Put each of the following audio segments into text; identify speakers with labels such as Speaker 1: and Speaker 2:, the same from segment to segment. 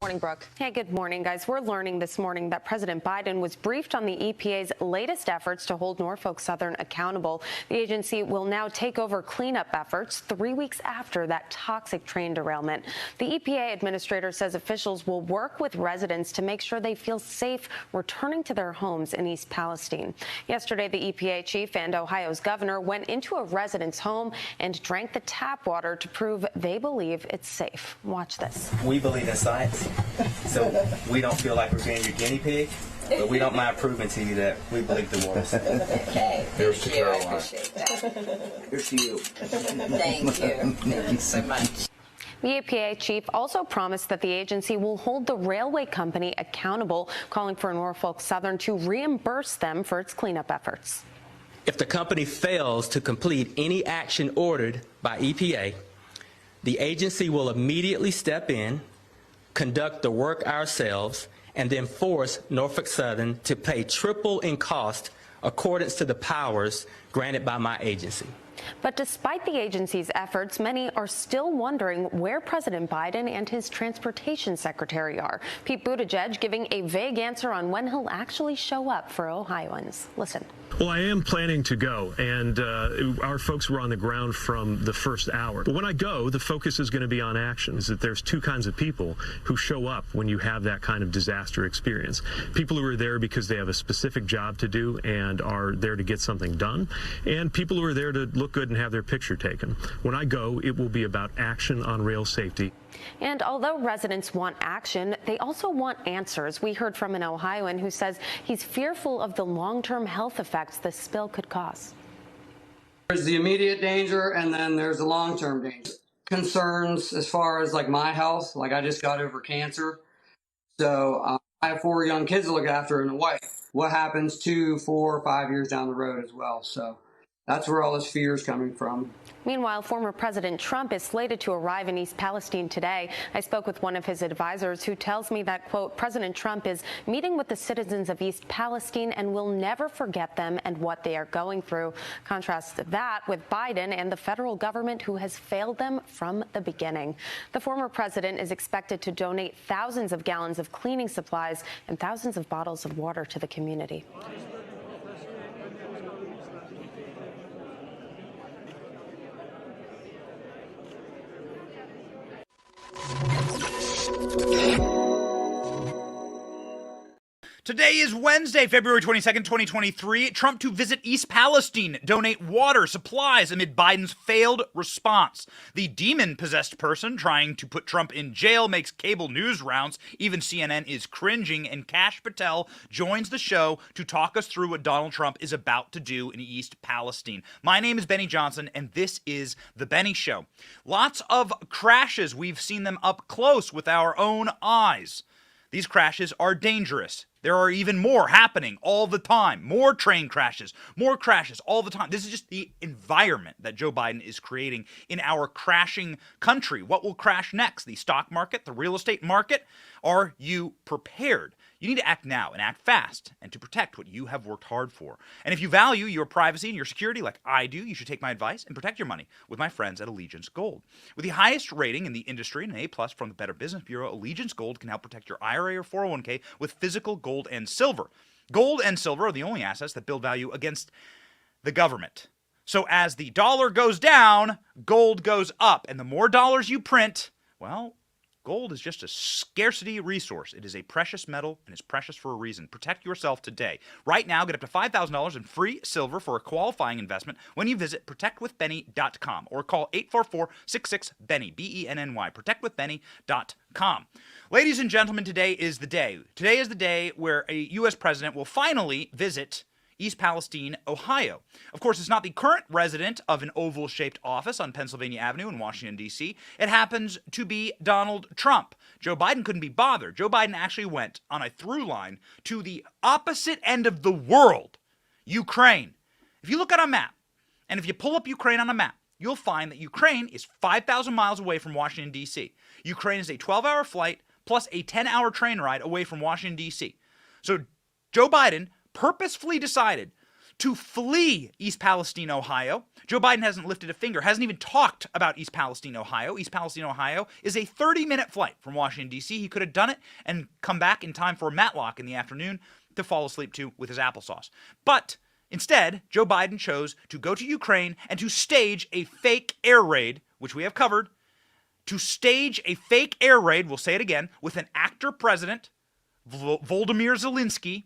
Speaker 1: morning, Brooke.
Speaker 2: Hey, good morning, guys. We're learning this morning that President Biden was briefed on the EPA's latest efforts to hold Norfolk Southern accountable. The agency will now take over cleanup efforts 3 weeks after that toxic train derailment. The EPA administrator says officials will work with residents to make sure they feel safe returning to their homes in East Palestine. Yesterday, the EPA chief and Ohio's governor went into a resident's home and drank the tap water to prove they believe it's safe. Watch this.
Speaker 3: We believe in science, so we don't feel like we're being your guinea pig, but we don't mind proving to you that we believe the waters.
Speaker 4: Okay.
Speaker 3: Here's to Caroline.
Speaker 4: I appreciate that.
Speaker 3: Here's to you.
Speaker 4: Thank you. Thank you so much.
Speaker 2: The EPA chief also promised that the agency will hold the railway company accountable, calling for Norfolk Southern to reimburse them for its cleanup efforts.
Speaker 5: If the company fails to complete any action ordered by EPA, the agency will immediately step in, conduct the work ourselves, and then force Norfolk Southern to pay triple in cost accordance to the powers granted by my agency.
Speaker 2: But despite the agency's efforts, many are still wondering where President Biden and his transportation secretary are. Pete Buttigieg giving a vague answer on when he'll actually show up for Ohioans. Listen.
Speaker 6: Well, I am planning to go, and our folks were on the ground from the first hour. But when I go, the focus is going to be on action. Is that there's two kinds of people who show up when you have that kind of disaster experience. People who are there because they have a specific job to do and are there to get something done, and people who are there to look good and have their picture taken. When I go, it will be about action on rail safety.
Speaker 2: And although residents want action, they also want answers. We heard from an Ohioan who says he's fearful of the long-term health effects this spill could cause.
Speaker 7: There's the immediate danger, and then there's the long-term danger. Concerns as far as like my health, like I just got over cancer. So I have 4 young kids to look after and a wife. What happens 2, 4, 5 years down the road as well? So that's where all this fear is coming from.
Speaker 2: Meanwhile, former President Trump is slated to arrive in East Palestine today. I spoke with one of his advisors who tells me that, quote, President Trump is meeting with the citizens of East Palestine and will never forget them and what they are going through. Contrast that with Biden and the federal government, who has failed them from the beginning. The former president is expected to donate thousands of gallons of cleaning supplies and thousands of bottles of water to the community.
Speaker 8: Today is Wednesday, February 22nd, 2023. Trump to visit East Palestine, donate water, supplies amid Biden's failed response. The demon-possessed person trying to put Trump in jail makes cable news rounds. Even CNN is cringing, and Kash Patel joins the show to talk us through what Donald Trump is about to do in East Palestine. My name is Benny Johnson, and this is The Benny Show. Lots of crashes. We've seen them up close with our own eyes. These crashes are dangerous. There are even more happening all the time. More train crashes, more crashes all the time. This is just the environment that Joe Biden is creating in our crashing country. What will crash next? The stock market, the real estate market? Are you prepared? You need to act now and act fast and to protect what you have worked hard for. And if you value your privacy and your security like I do, you should take my advice and protect your money with my friends at Allegiance Gold. With the highest rating in the industry and an A+ from the Better Business Bureau, Allegiance Gold can help protect your IRA or 401k with physical gold and silver. Gold and silver are the only assets that build value against the government. So as the dollar goes down, gold goes up. And the more dollars you print, well, gold is just a scarcity resource. It is a precious metal, and it's precious for a reason. Protect yourself today. Right now, get up to $5,000 in free silver for a qualifying investment when you visit protectwithbenny.com or call 844-66-BENNY, B-E-N-N-Y, protectwithbenny.com. Ladies and gentlemen, today is the day. Today is the day where a U.S. president will finally visit East Palestine, Ohio. Of course, it's not the current resident of an oval-shaped office on Pennsylvania Avenue in Washington, D.C. It happens to be Donald Trump. Joe Biden couldn't be bothered. Joe Biden actually went on a through line to the opposite end of the world, Ukraine. If you look at a map, and if you pull up Ukraine on a map, you'll find that Ukraine is 5,000 miles away from Washington, D.C. Ukraine is a 12-hour flight plus a 10-hour train ride away from Washington, D.C. So Joe Biden purposefully decided to flee East Palestine, Ohio. Joe Biden hasn't lifted a finger, hasn't even talked about East Palestine, Ohio. East Palestine, Ohio is a 30-minute flight from Washington, D.C. He could have done it and come back in time for Matlock in the afternoon to fall asleep to with his applesauce. But instead, Joe Biden chose to go to Ukraine and to stage a fake air raid, which we have covered, to stage a fake air raid, we'll say it again, with an actor president, Volodymyr Zelensky,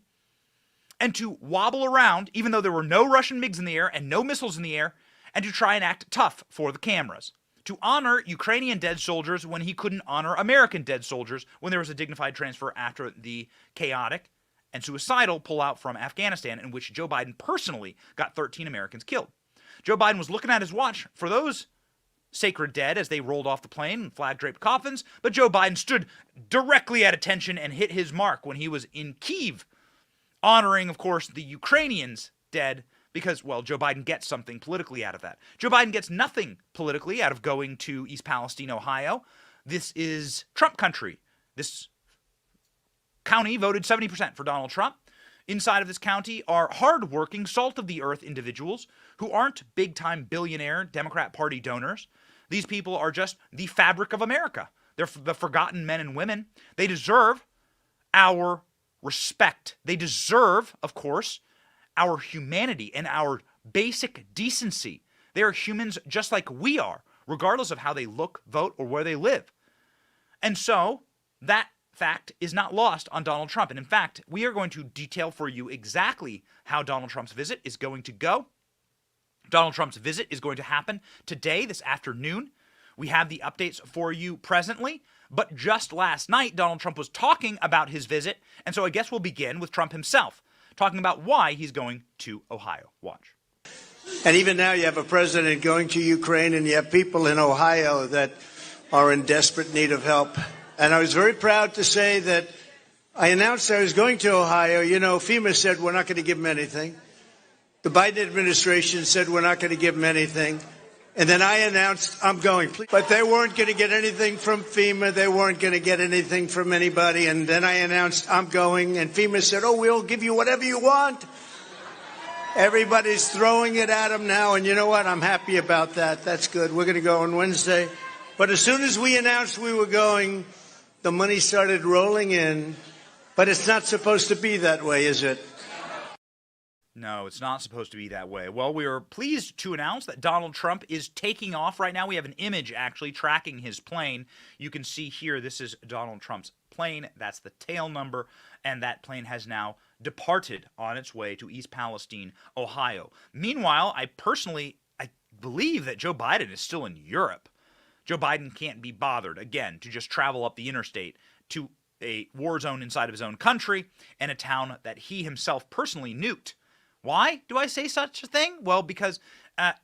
Speaker 8: and to wobble around, even though there were no Russian MiGs in the air and no missiles in the air, and to try and act tough for the cameras. To honor Ukrainian dead soldiers when he couldn't honor American dead soldiers when there was a dignified transfer after the chaotic and suicidal pullout from Afghanistan, in which Joe Biden personally got 13 Americans killed. Joe Biden was looking at his watch for those sacred dead as they rolled off the plane in flag-draped coffins, but Joe Biden stood directly at attention and hit his mark when he was in Kyiv, honoring, of course, the Ukrainians dead because, well, Joe Biden gets something politically out of that. Joe Biden gets nothing politically out of going to East Palestine, Ohio. This is Trump country. This county voted 70% for Donald Trump. Inside of this county are hardworking, salt-of-the-earth individuals who aren't big-time billionaire Democrat Party donors. These people are just the fabric of America. They're the forgotten men and women. They deserve our respect. They deserve, of course, our humanity and our basic decency. They are humans just like we are, regardless of how they look, vote, or where they live. And so, that fact is not lost on Donald Trump. And in fact, we are going to detail for you exactly how Donald Trump's visit is going to go. Donald Trump's visit is going to happen today, this afternoon. We have the updates for you presently. But just last night, Donald Trump was talking about his visit. And so I guess we'll begin with Trump himself, talking about why he's going to Ohio. Watch.
Speaker 1: And even now you have a president going to Ukraine, and you have people in Ohio that are in desperate need of help. And I was very proud to say that I announced I was going to Ohio. You know, FEMA said we're not going to give them anything. The Biden administration said we're not going to give them anything. And then I announced I'm going. But they weren't going to get anything from FEMA. They weren't going to get anything from anybody. And then I announced I'm going. And FEMA said, oh, we'll give you whatever you want. Everybody's throwing it at them now. And you know what? I'm happy about that. That's good. We're going to go on Wednesday. But as soon as we announced we were going, the money started rolling in. But it's not supposed to be that way, is it?
Speaker 8: No, it's not supposed to be that way. Well, we are pleased to announce that Donald Trump is taking off right now. We have an image actually tracking his plane. You can see here, this is Donald Trump's plane. That's the tail number, and that plane has now departed on its way to East Palestine, Ohio. Meanwhile, I believe that Joe Biden is still in Europe. Joe Biden can't be bothered, again, to just travel up the interstate to a war zone inside of his own country and a town that he himself personally nuked. Why do I say such a thing? Well, because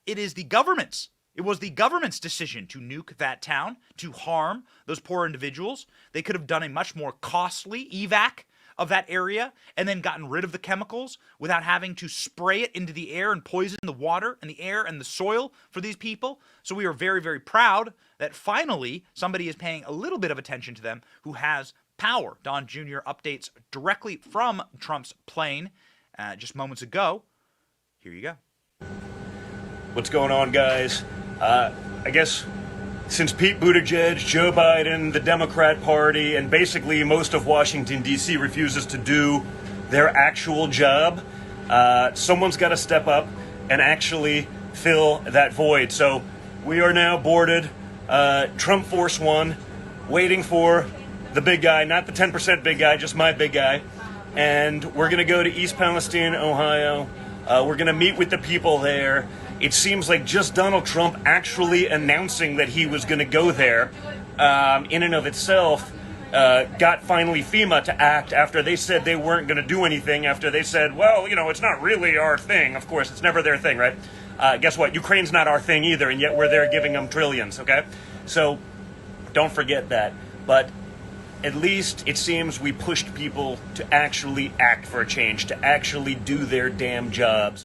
Speaker 8: it was the government's decision to nuke that town, to harm those poor individuals. They could have done a much more costly evac of that area and then gotten rid of the chemicals without having to spray it into the air and poison the water and the air and the soil for these people. So we are very, very proud that finally somebody is paying a little bit of attention to them who has power. Don Jr. updates directly from Trump's plane just moments ago. Here you go.
Speaker 9: What's going on, guys? I guess since Pete Buttigieg, Joe Biden, the Democrat Party, and basically most of Washington, D.C. refuses to do their actual job, someone's got to step up and actually fill that void. So we are now boarded Trump Force One, waiting for the big guy, not the 10% big guy, just my big guy. And we're going to go to East Palestine, Ohio. We're going to meet with the people there. It seems like just Donald Trump actually announcing that he was going to go there in and of itself got finally FEMA to act after they said they weren't going to do anything, after they said, well, you know, it's not really our thing. Of course, it's never their thing, right? Guess what? Ukraine's not our thing either, and yet we're there giving them trillions, okay? So don't forget that. But at least it seems we pushed people to actually act for a change, to actually do their damn jobs.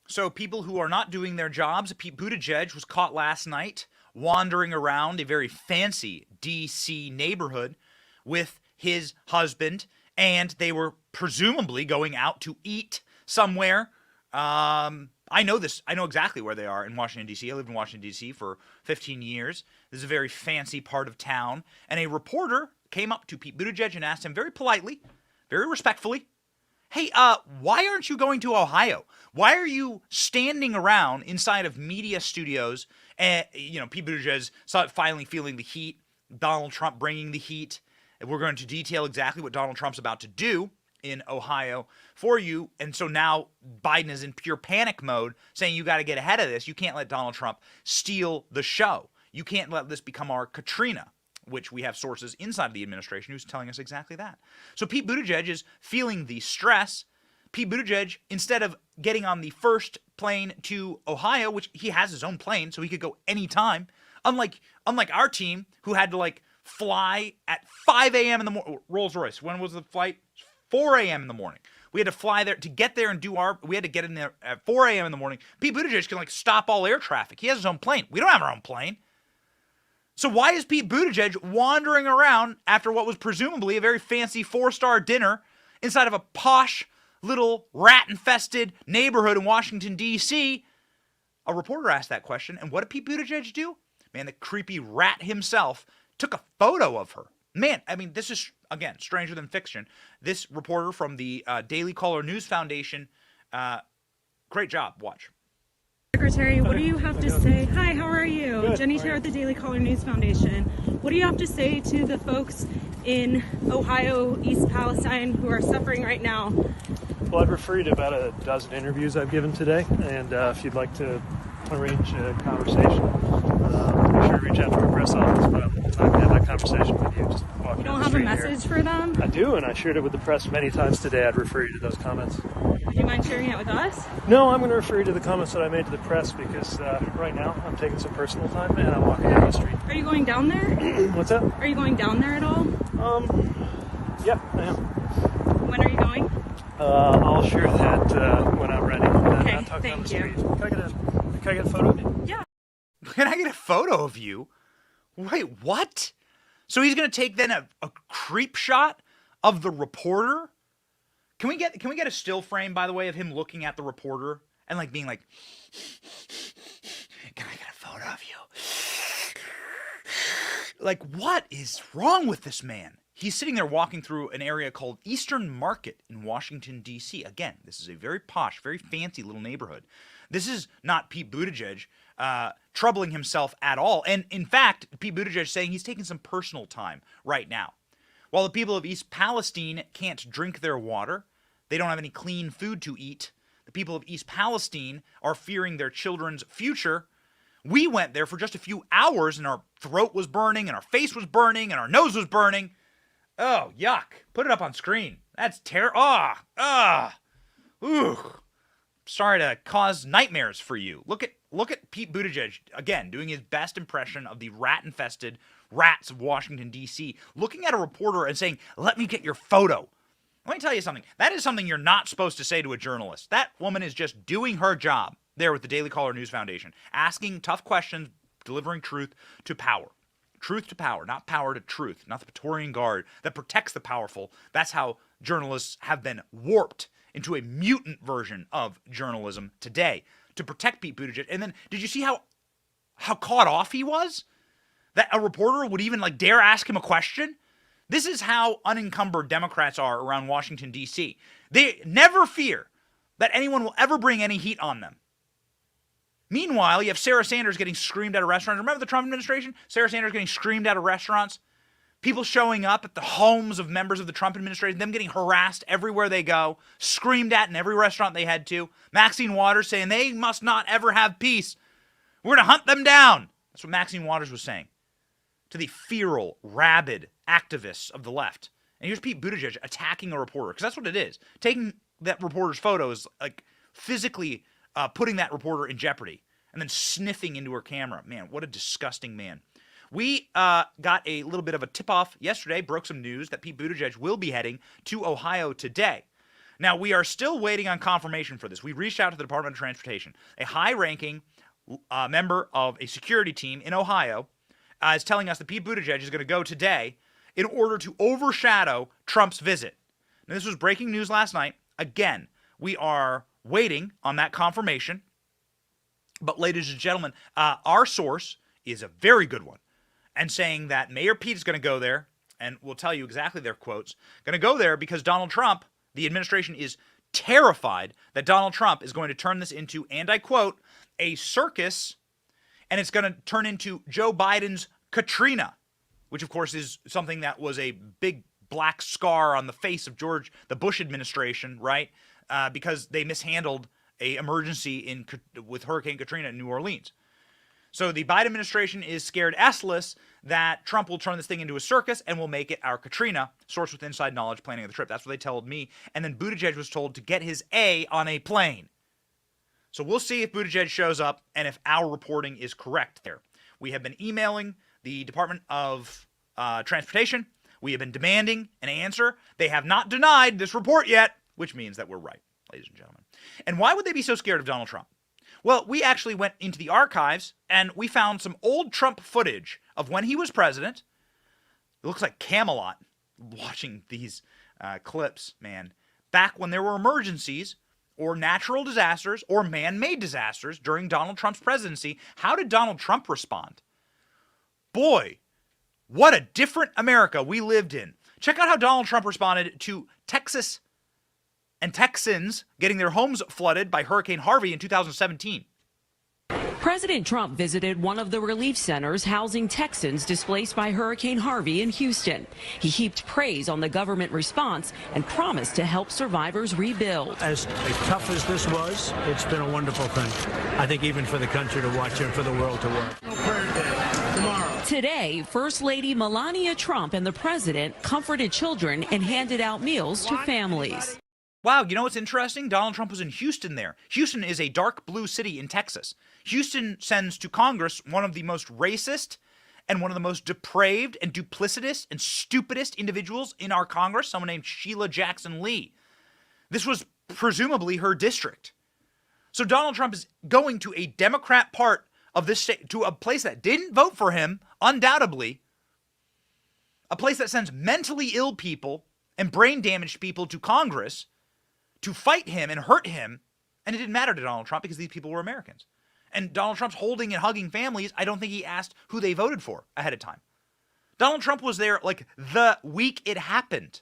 Speaker 8: So people who are not doing their jobs, Pete Buttigieg was caught last night wandering around a very fancy D.C. neighborhood with his husband, and they were presumably going out to eat somewhere I know this. I know exactly where they are in Washington, D.C. I lived in Washington, D.C. for 15 years. This is a very fancy part of town. And a reporter came up to Pete Buttigieg and asked him very politely, very respectfully, hey, why aren't you going to Ohio? Why are you standing around inside of media studios? And, Pete Buttigieg finally feeling the heat, Donald Trump bringing the heat. And we're going to detail exactly what Donald Trump's about to do in Ohio for you. And so now Biden is in pure panic mode saying you got to get ahead of this. You can't let Donald Trump steal the show. You can't let this become our Katrina, which we have sources inside of the administration who's telling us exactly that. So Pete Buttigieg is feeling the stress. Pete Buttigieg, instead of getting on the first plane to Ohio, which he has his own plane, so he could go anytime, unlike our team who had to fly at 5 a.m. in the morning. Rolls-Royce, when was the flight? 4 a.m. in the morning. We had to fly there to get there and we had to get in there at 4 a.m. in the morning. Pete Buttigieg can stop all air traffic. He has his own plane. We don't have our own plane. So why is Pete Buttigieg wandering around after what was presumably a very fancy 4-star dinner inside of a posh little rat-infested neighborhood in Washington, D.C.? A reporter asked that question, and what did Pete Buttigieg do? Man, the creepy rat himself took a photo of her. Man, I mean, this is, again, stranger than fiction. This reporter from the Daily Caller News Foundation, great job. Watch.
Speaker 10: Secretary, what do you have to say? Hi, how are you? Good. Jenny Chair at the Daily Caller News Foundation. What do you have to say to the folks in Ohio, East Palestine, who are suffering right now?
Speaker 6: Well, I'd refer you to about a dozen interviews I've given today, and if you'd like to arrange a conversation, be sure to reach out to our press office, but I'm not going to have that conversation with you. Just walk
Speaker 10: you don't have a message for them?
Speaker 6: I do, and I shared it with the press many times today. I'd refer you to those comments.
Speaker 10: Would you mind sharing it with us?
Speaker 6: No, I'm going to refer you to the comments that I made to the press because right now I'm taking some personal time and I'm walking down the street.
Speaker 10: Are you going down there?
Speaker 6: What's that?
Speaker 10: Are you going down there at all?
Speaker 6: Yeah, I am.
Speaker 10: When are you going?
Speaker 6: I'll share that when I'm ready.
Speaker 10: Okay, thank you.
Speaker 6: Can I get a photo of you?
Speaker 10: Yeah.
Speaker 8: Can I get a photo of you? Wait, what? So he's going to take then a creep shot of the reporter? Can we get a still frame, by the way, of him looking at the reporter and being like, can I get a photo of you? What is wrong with this man? He's sitting there walking through an area called Eastern Market in Washington, D.C. Again, this is a very posh, very fancy little neighborhood. This is not Pete Buttigieg troubling himself at all. And in fact, Pete Buttigieg saying he's taking some personal time right now. While the people of East Palestine can't drink their water, they don't have any clean food to eat, the people of East Palestine are fearing their children's future. We went there for just a few hours and our throat was burning and our face was burning and our nose was burning. Oh, yuck. Put it up on screen. That's terrible. Ooh. Sorry to cause nightmares for you. Look at Pete Buttigieg, again, doing his best impression of the rat-infested rats of Washington, D.C., looking at a reporter and saying, let me get your photo. Let me tell you something. That is something you're not supposed to say to a journalist. That woman is just doing her job there with the Daily Caller News Foundation, asking tough questions, delivering truth to power. Truth to power, not power to truth, not the Praetorian Guard that protects the powerful. That's how journalists have been warped into a mutant version of journalism today to protect Pete Buttigieg. And then, did you see how caught off he was? That a reporter would even dare ask him a question? This is how unencumbered Democrats are around Washington, D.C. They never fear that anyone will ever bring any heat on them. Meanwhile, you have Sarah Sanders getting screamed at a restaurant. Remember the Trump administration? Sarah Sanders getting screamed at restaurants. People showing up at the homes of members of the Trump administration, them getting harassed everywhere they go, screamed at in every restaurant they head to. Maxine Waters saying they must not ever have peace. We're going to hunt them down. That's what Maxine Waters was saying to the feral, rabid activists of the left. And here's Pete Buttigieg attacking a reporter, because that's what it is. Taking that reporter's photo is physically putting that reporter in jeopardy and then sniffing into her camera. Man, what a disgusting man. We got a little bit of a tip-off yesterday, broke some news that Pete Buttigieg will be heading to Ohio today. Now, we are still waiting on confirmation for this. We reached out to the Department of Transportation. A high-ranking member of a security team in Ohio is telling us that Pete Buttigieg is going to go today in order to overshadow Trump's visit. Now, this was breaking news last night. Again, we are waiting on that confirmation. But ladies and gentlemen, our source is a very good one, and saying that Mayor Pete is going to go there, and we'll tell you exactly their quotes, going to go there because Donald Trump, the administration is terrified that Donald Trump is going to turn this into, and I quote, a circus, and it's going to turn into Joe Biden's Katrina, which of course is something that was a big black scar on the face of the Bush administration, right? Because they mishandled a emergency with Hurricane Katrina in New Orleans. So the Biden administration is scared S-less that Trump will turn this thing into a circus and will make it our Katrina, source with inside knowledge planning of the trip. That's what they told me. And then Buttigieg was told to get his A on a plane. So we'll see if Buttigieg shows up and if our reporting is correct there. We have been emailing the Department of Transportation. We have been demanding an answer. They have not denied this report yet, which means that we're right, ladies and gentlemen. And why would they be so scared of Donald Trump? Well, we actually went into the archives and we found some old Trump footage of when he was president. It looks like Camelot watching these clips, man. Back when there were emergencies or natural disasters or man-made disasters during Donald Trump's presidency, how did Donald Trump respond? Boy, what a different America we lived in. Check out how Donald Trump responded to Texas and Texans getting their homes flooded by Hurricane Harvey in 2017.
Speaker 11: President Trump visited one of the relief centers housing Texans displaced by Hurricane Harvey in Houston. He heaped praise on the government response and promised to help survivors rebuild.
Speaker 12: As tough as this was, it's been a wonderful thing. I think even for the country to watch and for the world to work.
Speaker 11: Today, First Lady Melania Trump and the president comforted children and handed out meals to families.
Speaker 8: Wow, you know what's interesting? Donald Trump was in Houston there. Houston is a dark blue city in Texas. Houston sends to Congress one of the most racist and one of the most depraved and duplicitous and stupidest individuals in our Congress, someone named Sheila Jackson Lee. This was presumably her district. So Donald Trump is going to a Democrat part of this state, to a place that didn't vote for him, undoubtedly, a place that sends mentally ill people and brain damaged people to Congress to fight him and hurt him, and it didn't matter to Donald Trump because these people were Americans. And Donald Trump's holding and hugging families. I don't think he asked who they voted for ahead of time. Donald Trump was there like the week it happened.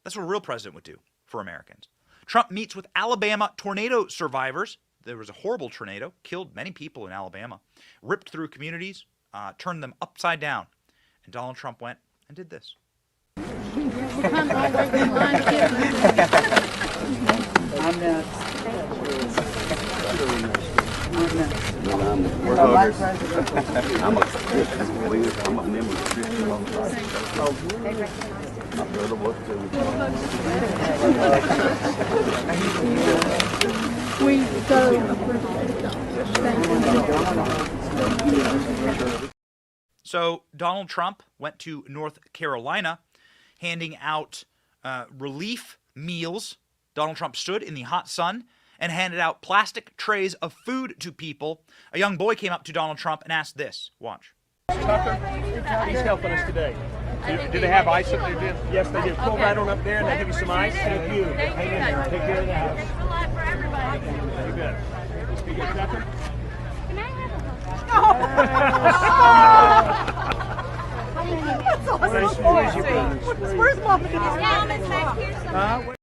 Speaker 8: That's what a real president would do for Americans. Trump meets with Alabama tornado survivors. There was a horrible tornado, killed many people in Alabama, ripped through communities, turned them upside down. And Donald Trump went and did this. So Donald Trump went to North Carolina handing out relief meals. Donald Trump stood in the hot sun and handed out plastic trays of food to people. A young boy came up to Donald Trump and asked this. Watch.
Speaker 13: Tucker, he's helping us today. Do they have ice up there? Yes, they do. Pull right on up there and they'll give you some ice. Thank you. Hang in there. Take care of the house.
Speaker 14: There's a lot for everybody.
Speaker 13: You bet. You get Tucker?
Speaker 14: Can I have a
Speaker 13: Where's Mom?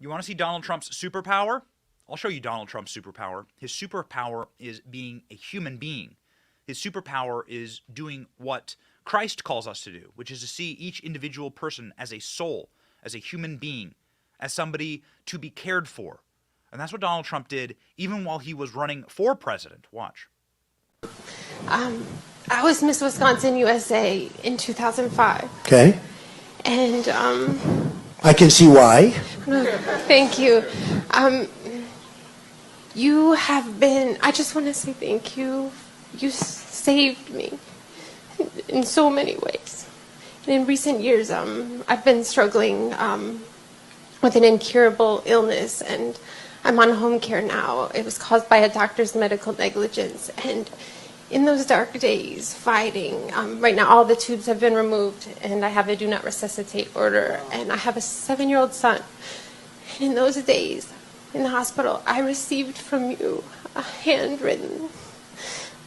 Speaker 8: You want to see Donald Trump's superpower? I'll show you Donald Trump's superpower. His superpower is being a human being. His superpower is doing what Christ calls us to do, which is to see each individual person as a soul, as a human being, as somebody to be cared for. And that's what Donald Trump did even while he was running for president. Watch.
Speaker 15: I was Miss Wisconsin USA in 2005.
Speaker 16: Okay.
Speaker 15: And
Speaker 16: I can see why.
Speaker 15: Thank you. You have been, I just want to say thank you. You saved me in so many ways. And in recent years, I've been struggling with an incurable illness, and I'm on home care now. It was caused by a doctor's medical negligence, and in those dark days, fighting, right now all the tubes have been removed, and I have a do not resuscitate order, and I have a 7-year-old son. And in those days, in the hospital, I received from you a handwritten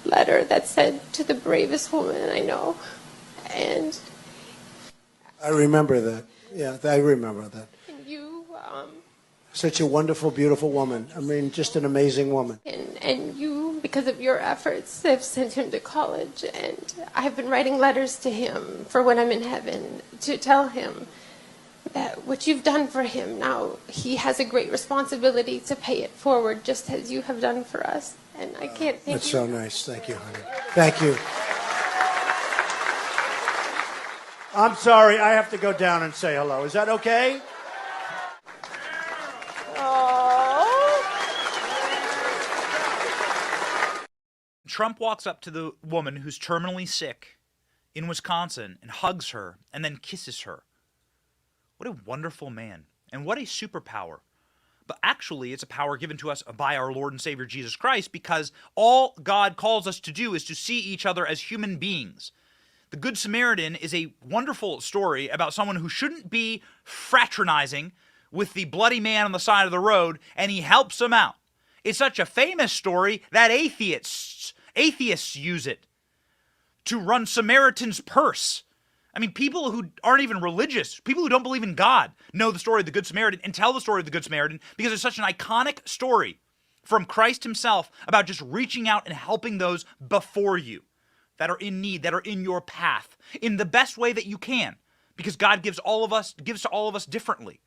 Speaker 15: letter that said, "To the bravest woman I know." And
Speaker 16: I remember that. Yeah, I remember that.
Speaker 15: you,
Speaker 16: Such a wonderful, beautiful woman. I mean, just an amazing woman.
Speaker 15: and you, because of your efforts, have sent him to college. And I've been writing letters to him for when I'm in heaven to tell him that what you've done for him, now he has a great responsibility to pay it forward, just as you have done for us. And I can't thank
Speaker 16: That's
Speaker 15: you.
Speaker 16: so nice. Thank you, honey. Thank you. I'm sorry. I have to go down and say hello. Is that okay?
Speaker 8: Trump walks up to the woman who's terminally sick in Wisconsin and hugs her and then kisses her. What a wonderful man, and what a superpower. But actually, it's a power given to us by our Lord and Savior Jesus Christ, because all God calls us to do is to see each other as human beings. The Good Samaritan is a wonderful story about someone who shouldn't be fraternizing with the bloody man on the side of the road, and he helps him out. It's such a famous story that atheists use it to run Samaritan's purse. I mean, people who aren't even religious, people who don't believe in God, know the story of the Good Samaritan and tell the story of the Good Samaritan because it's such an iconic story from Christ himself about just reaching out and helping those before you that are in need, that are in your path, in the best way that you can, because God gives to all of us differently.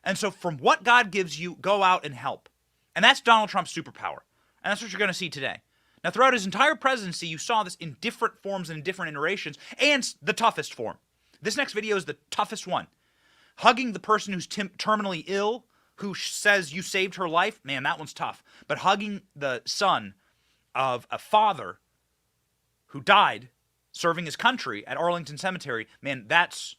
Speaker 8: And so from what God gives you, go out and help. And that's Donald Trump's superpower. And that's what you're going to see today. Now, throughout his entire presidency, you saw this in different forms and in different iterations, and the toughest form. This next video is the toughest one. Hugging the person who's terminally ill, who says you saved her life, man, that one's tough. But hugging the son of a father who died serving his country at Arlington Cemetery, man, that's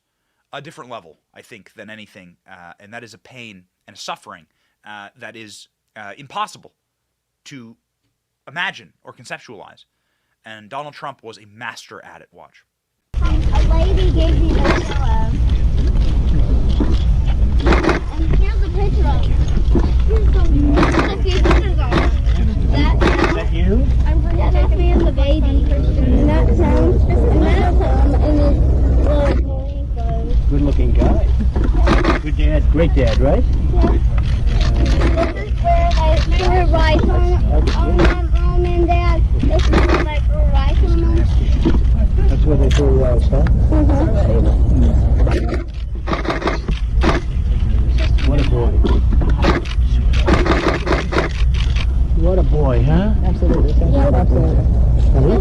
Speaker 8: a different level, I think, than anything. And that is a pain and a suffering that is impossible to imagine or conceptualize. And Donald Trump was a master at it. Watch.
Speaker 14: A lady gave me this pillow. And here's a picture of it. Here's a few pictures of it. Is that you? I'm protecting me and the baby. And that sounds, and that's him in his little morning clothes.
Speaker 17: Good looking guy. Good dad, great dad, right?
Speaker 14: Yeah. This is where they threw rice on mom and dad. This is where they threw rice on them.
Speaker 17: That's where they threw rice, huh? What a boy. What a boy, huh? Absolutely. He's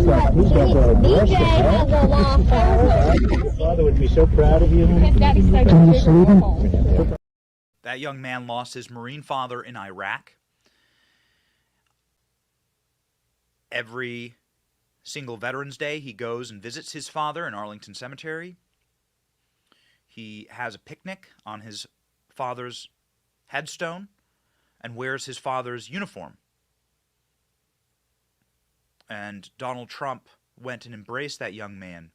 Speaker 17: got the
Speaker 14: DJ has a law firm.
Speaker 17: Father would be so proud of you.
Speaker 14: His daddy's so good.
Speaker 8: That young man lost his Marine father in Iraq. Every single Veterans Day, he goes and visits his father in Arlington Cemetery. He has a picnic on his father's headstone and wears his father's uniform. And Donald Trump went and embraced that young man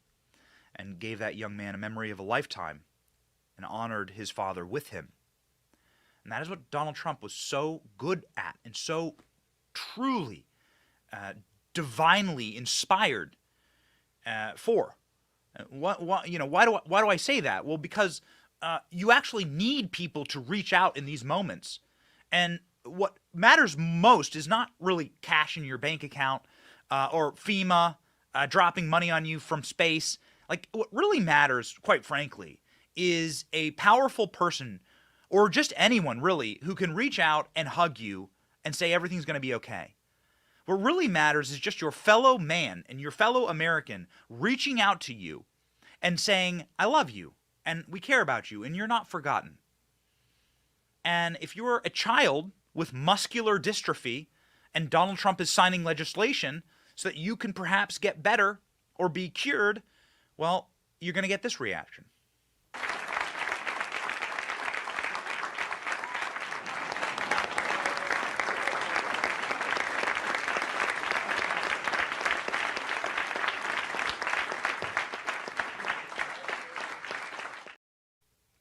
Speaker 8: and gave that young man a memory of a lifetime and honored his father with him. And that is what Donald Trump was so good at and so truly divinely inspired for. Why do I say that? Well, because you actually need people to reach out in these moments. And what matters most is not really cash in your bank account or FEMA dropping money on you from space. Like, what really matters, quite frankly, is a powerful person, or just anyone really, who can reach out and hug you and say everything's going to be okay. What really matters is just your fellow man and your fellow American reaching out to you and saying, I love you, and we care about you, and you're not forgotten. And if you're a child with muscular dystrophy and Donald Trump is signing legislation so that you can perhaps get better or be cured, well, you're going to get this reaction.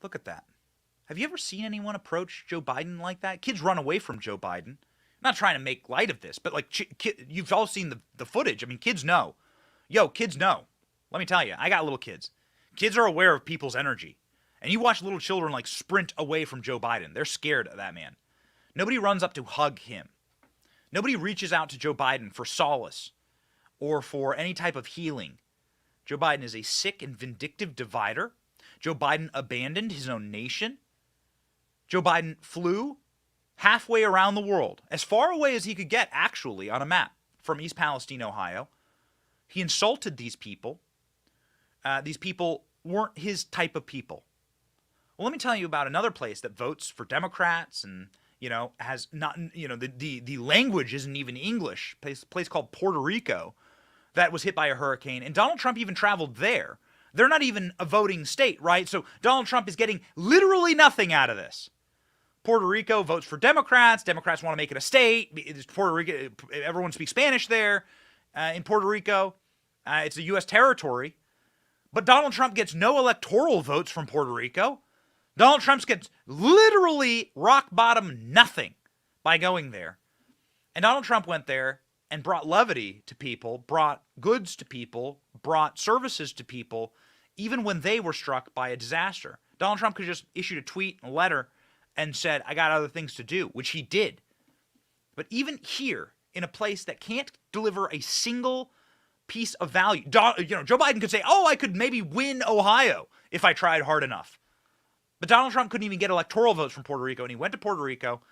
Speaker 8: Look at that. Have you ever seen anyone approach Joe Biden like that? Kids run away from Joe Biden. I'm not trying to make light of this, but like you've all seen the footage. I mean, kids know. Kids know. Let me tell you, I got little kids. Kids are aware of people's energy. And you watch little children like sprint away from Joe Biden. They're scared of that man. Nobody runs up to hug him. Nobody reaches out to Joe Biden for solace or for any type of healing. Joe Biden is a sick and vindictive divider. Joe Biden abandoned his own nation. Joe Biden flew halfway around the world, as far away as he could get, actually, on a map, from East Palestine, Ohio. He insulted these people. These people weren't his type of people. Well, let me tell you about another place that votes for Democrats and, has not, the language isn't even English. A place called Puerto Rico that was hit by a hurricane, and Donald Trump even traveled there. They're not even a voting state, right? So Donald Trump is getting literally nothing out of this. Puerto Rico votes for Democrats. Democrats want to make it a state. It's Puerto Rico, everyone speaks Spanish there in Puerto Rico. It's a U.S. territory. But Donald Trump gets no electoral votes from Puerto Rico. Donald Trump gets literally rock bottom nothing by going there. And Donald Trump went there and brought levity to people, brought goods to people, brought services to people, even when they were struck by a disaster. Donald Trump could have just issued a tweet, a letter, and said, I got other things to do, which he did. But even here, in a place that can't deliver a single piece of value, Joe Biden could say, I could maybe win Ohio if I tried hard enough. But Donald Trump couldn't even get electoral votes from Puerto Rico, and he went to Puerto Rico.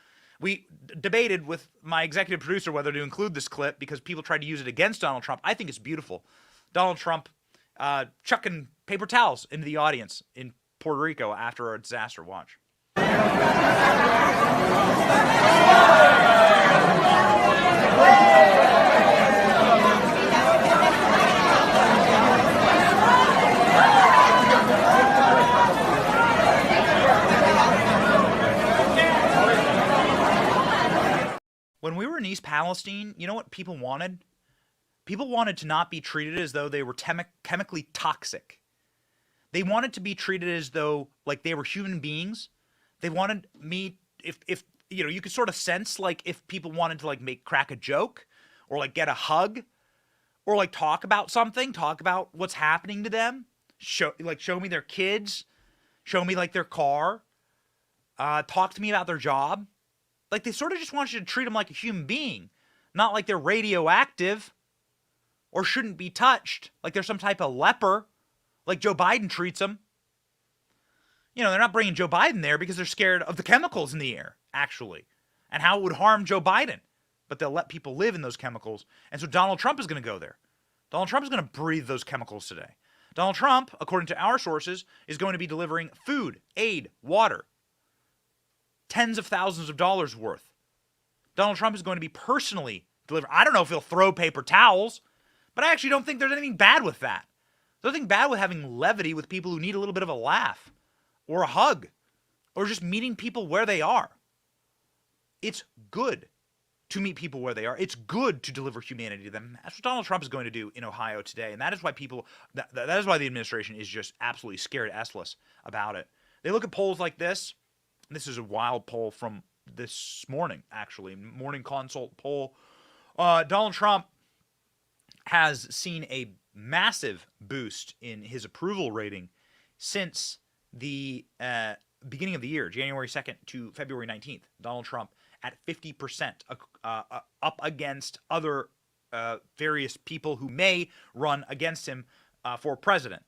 Speaker 8: We debated with my executive producer whether to include this clip because people tried to use it against Donald Trump. I think it's beautiful. Donald Trump chucking paper towels into the audience in Puerto Rico after a disaster. Watch. When we were in East Palestine, you know what people wanted? People wanted to not be treated as though they were chemically toxic. They wanted to be treated as though like they were human beings. They wanted me, if you could sort of sense like if people wanted to like crack a joke or like get a hug or like talk about something, talk about what's happening to them, show me their kids, show me like their car, talk to me about their job. Like they sort of just want you to treat them like a human being, not like they're radioactive or shouldn't be touched, like they're some type of leper, like Joe Biden treats them. They're not bringing Joe Biden there because they're scared of the chemicals in the air, actually, and how it would harm Joe Biden. But they'll let people live in those chemicals. And so Donald Trump is going to go there. Donald Trump is going to breathe those chemicals today. Donald Trump, according to our sources, is going to be delivering food, aid, water, tens of thousands of dollars worth. Donald Trump is going to be personally delivering. I don't know if he'll throw paper towels, but I actually don't think there's anything bad with that. There's nothing bad with having levity with people who need a little bit of a laugh or a hug or just meeting people where they are. It's good to meet people where they are. It's good to deliver humanity to them. That's what Donald Trump is going to do in Ohio today. And that is why that is why the administration is just absolutely scared essless about it. They look at polls like this. And this is a wild poll from this morning, actually. Morning Consult poll. Donald Trump has seen a massive boost in his approval rating since the beginning of the year, January 2nd to February 19th. Donald Trump at 50% up against other various people who may run against him for president.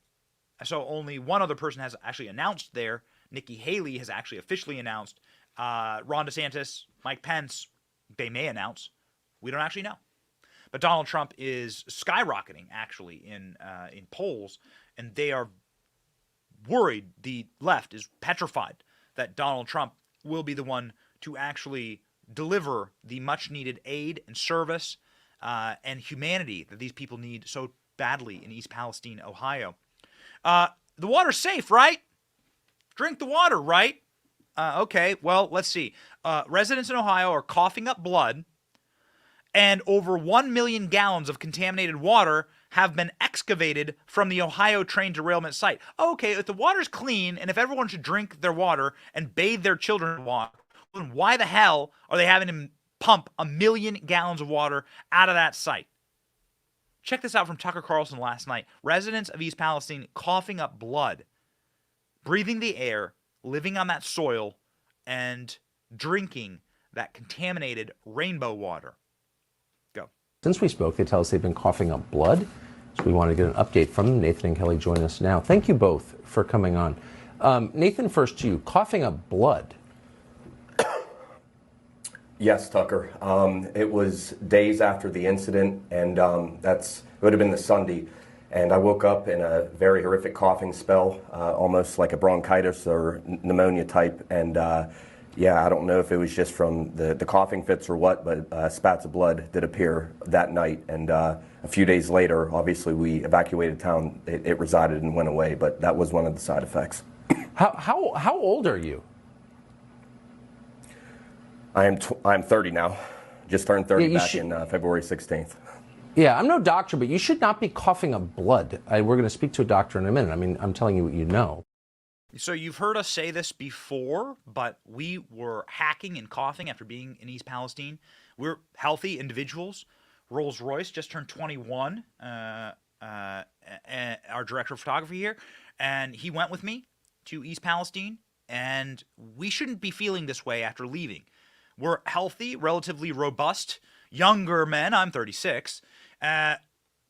Speaker 8: So only one other person has actually announced there. Nikki Haley has actually officially announced. Ron DeSantis, Mike Pence, they may announce. We don't actually know. But Donald Trump is skyrocketing, actually, in polls, and they are worried. The left is petrified that Donald Trump will be the one to actually deliver the much-needed aid and service and humanity that these people need so badly in East Palestine, Ohio. The water's safe, right? Drink the water, right? Okay, well, let's see. Residents in Ohio are coughing up blood, and over 1 million gallons of contaminated water have been excavated from the Ohio train derailment site. Oh, okay, if the water's clean and if everyone should drink their water and bathe their children in water, then why the hell are they having to pump 1 million gallons of water out of that site? Check this out from Tucker Carlson last night. Residents of East Palestine coughing up blood, breathing the air, living on that soil, and drinking that contaminated rainbow water. Go.
Speaker 18: Since we spoke, they tell us they've been coughing up blood. So we want to get an update from them. Nathan and Kelly join us now. Thank you both for coming on. Nathan, first to you. Coughing up blood.
Speaker 19: Yes, Tucker. It was days after the incident, and it would have been the Sunday. And I woke up in a very horrific coughing spell, almost like a bronchitis or pneumonia type. And yeah, I don't know if it was just from the coughing fits or what, but spats of blood did appear that night. And a few days later, obviously, we evacuated town. It resided and went away, but that was one of the side effects.
Speaker 18: How old are you?
Speaker 19: I'm 30 now. Just turned 30 back in February 16th.
Speaker 18: Yeah, I'm no doctor, but you should not be coughing up blood. We're going to speak to a doctor in a minute. I mean, I'm telling you what you know.
Speaker 8: So you've heard us say this before, but we were hacking and coughing after being in East Palestine. We're healthy individuals. Rolls-Royce just turned 21, our director of photography here, and he went with me to East Palestine, and we shouldn't be feeling this way after leaving. We're healthy, relatively robust, younger men. I'm 36.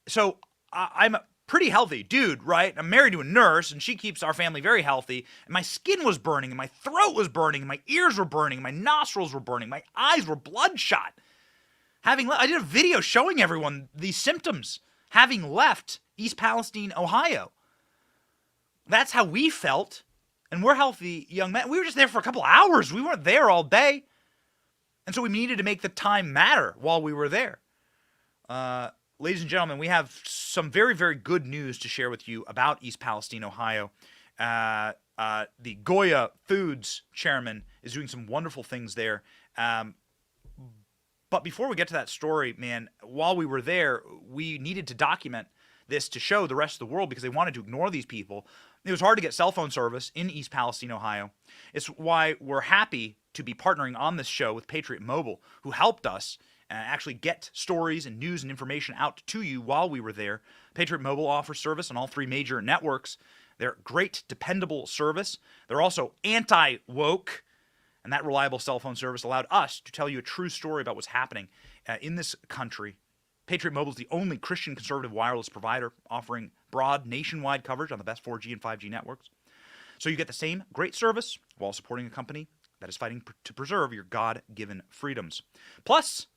Speaker 8: So I'm a pretty healthy dude, right? I'm married to a nurse, and she keeps our family very healthy. And my skin was burning, and my throat was burning, and my ears were burning, and my nostrils were burning, my eyes were bloodshot. I did a video showing everyone these symptoms having left East Palestine, Ohio. That's how we felt. And we're healthy young men. We were just there for a couple hours. We weren't there all day. And so we needed to make the time matter while we were there. Ladies and gentlemen, we have some very, very good news to share with you about East Palestine, Ohio. The Goya Foods chairman is doing some wonderful things there. But before we get to that story, man, while we were there, we needed to document this to show the rest of the world because they wanted to ignore these people. It was hard to get cell phone service in East Palestine, Ohio. It's why we're happy to be partnering on this show with Patriot Mobile, who helped us actually get stories and news and information out to you while we were there. Patriot Mobile offers service on all 3 major networks. They're great, dependable service. They're also anti-woke, and that reliable cell phone service allowed us to tell you a true story about what's happening in this country. Patriot Mobile is the only Christian conservative wireless provider offering broad nationwide coverage on the best 4G and 5G networks. So you get the same great service while supporting a company that is fighting to preserve your God-given freedoms. Plus,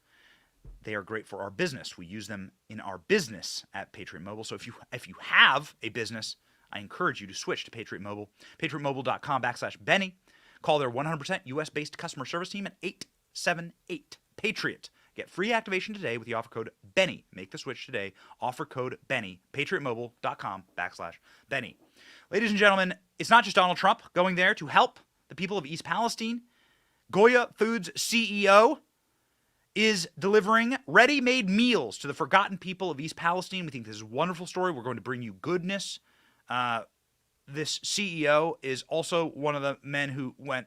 Speaker 8: they are great for our business. We use them in our business at Patriot Mobile. So if you have a business, I encourage you to switch to Patriot Mobile. PatriotMobile.com/Benny. Call their 100% U.S.-based customer service team at 878-PATRIOT. Get free activation today with the offer code Benny. Make the switch today. Offer code Benny. PatriotMobile.com/Benny. Ladies and gentlemen, it's not just Donald Trump going there to help the people of East Palestine. Goya Foods CEO is delivering ready-made meals to the forgotten people of East Palestine. We think this is a wonderful story. We're going to bring you goodness. This CEO is also one of the men who went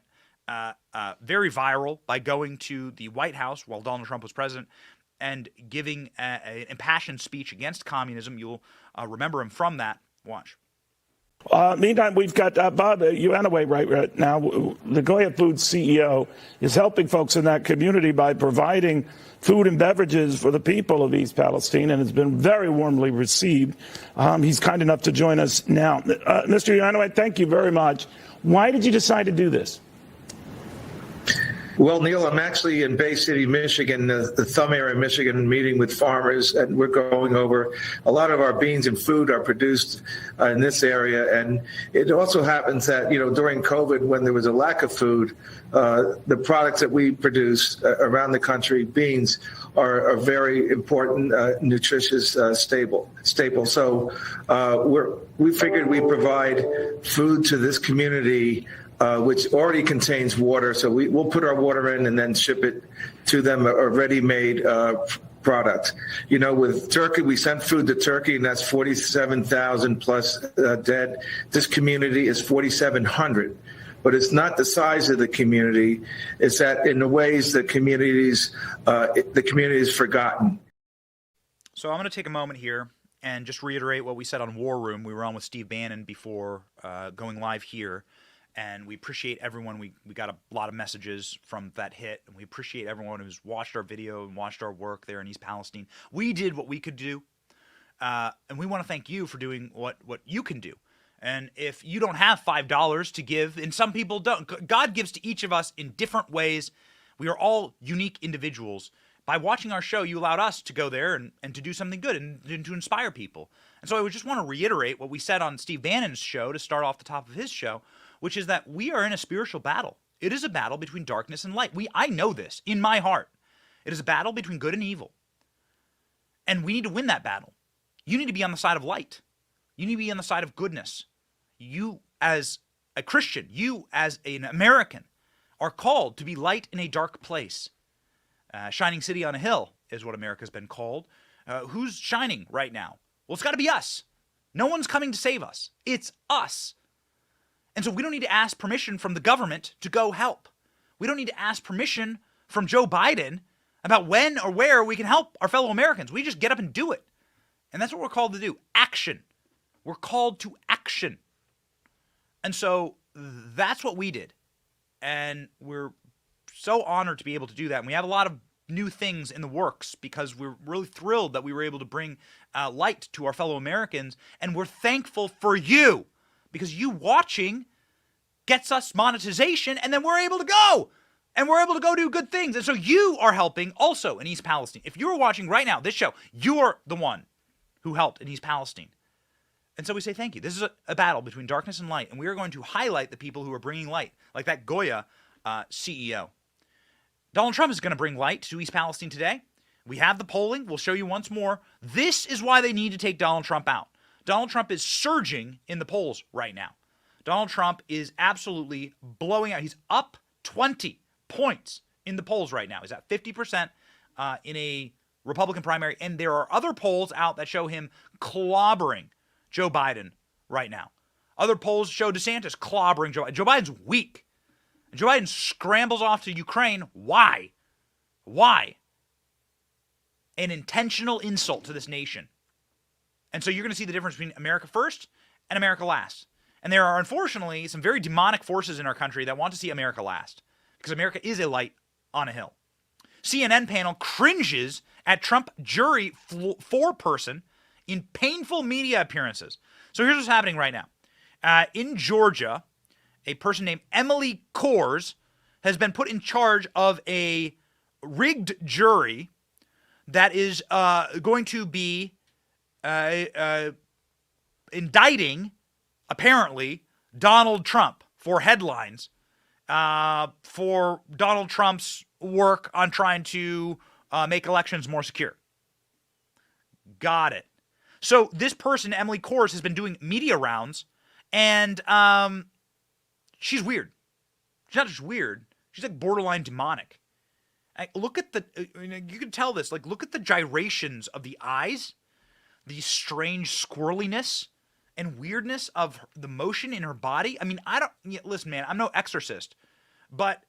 Speaker 8: very viral by going to the White House while Donald Trump was president and giving an impassioned speech against communism. You'll remember him from that. Watch.
Speaker 20: Meantime, we've got Bob Uanaway right now. The Goya Foods CEO is helping folks in that community by providing food and beverages for the people of East Palestine, and it's been very warmly received. He's kind enough to join us now. Mr. Uanaway, thank you very much. Why did you decide to do this?
Speaker 21: Well, Neil, I'm actually in Bay City, Michigan, the Thumb area of Michigan, meeting with farmers, and we're going over a lot of our beans and food are produced in this area. And it also happens that, during COVID, when there was a lack of food, the products that we produce around the country, beans, are very important, nutritious staple. So we figured we'd provide food to this community which already contains water. So we'll put our water in and then ship it to them, a ready-made product. You know, with Turkey, we sent food to Turkey, and that's 47,000 plus dead. This community is 4,700. But it's not the size of the community. It's that in the ways that the community is forgotten.
Speaker 8: So I'm going to take a moment here and just reiterate what we said on War Room. We were on with Steve Bannon before going live here, and we appreciate everyone. We got a lot of messages from that hit, and we appreciate everyone who's watched our video and watched our work there in East Palestine. We did what we could do, and we want to thank you for doing what you can do. And if you don't have $5 to give, and some people don't, God gives to each of us in different ways. We are all unique individuals. By watching our show, you allowed us to go there and to do something good and to inspire people. And so I would just want to reiterate what we said on Steve Bannon's show to start off the top of his show, which is that we are in a spiritual battle. It is a battle between darkness and light. I know this in my heart. It is a battle between good and evil. And we need to win that battle. You need to be on the side of light. You need to be on the side of goodness. You as a Christian, you as an American, are called to be light in a dark place. Shining city on a hill is what America's been called. Who's shining right now? Well, it's got to be us. No one's coming to save us. It's us. And so we don't need to ask permission from the government to go help. We don't need to ask permission from Joe Biden about when or where we can help our fellow Americans. We just get up and do it. And that's what we're called to do. Action. We're called to action. And so that's what we did. And we're so honored to be able to do that. And we have a lot of new things in the works because we're really thrilled that we were able to bring light to our fellow Americans. And we're thankful for you because you watching gets us monetization, and then we're able to go. And we're able to go do good things. And so you are helping also in East Palestine. If you're watching right now this show, you're the one who helped in East Palestine. And so we say thank you. This is a battle between darkness and light, and we are going to highlight the people who are bringing light, like that Goya CEO. Donald Trump is going to bring light to East Palestine today. We have the polling. We'll show you once more. This is why they need to take Donald Trump out. Donald Trump is surging in the polls right now. Donald Trump is absolutely blowing out. He's up 20 points in the polls right now. He's at 50% in a Republican primary, and there are other polls out that show him clobbering Joe Biden right now. Other polls show DeSantis clobbering Joe Biden. Joe Biden's weak. Joe Biden scrambles off to Ukraine. Why? Why? An intentional insult to this nation. And so you're going to see the difference between America first and America last. And there are, unfortunately, some very demonic forces in our country that want to see America last. Because America is a light on a hill. CNN panel cringes at Trump jury foreperson in painful media appearances. So here's what's happening right now. In Georgia, a person named Emily Kors has been put in charge of a rigged jury that is going to be indicting, apparently, Donald Trump for headlines for Donald Trump's work on trying to make elections more secure. Got it. So this person, Emily Kors, has been doing media rounds, and she's weird. She's not just weird. She's like borderline demonic. Look at the, you can tell this, like look at the gyrations of the eyes, the strange squirreliness and weirdness of the motion in her body. I mean, listen, man, I'm no exorcist, but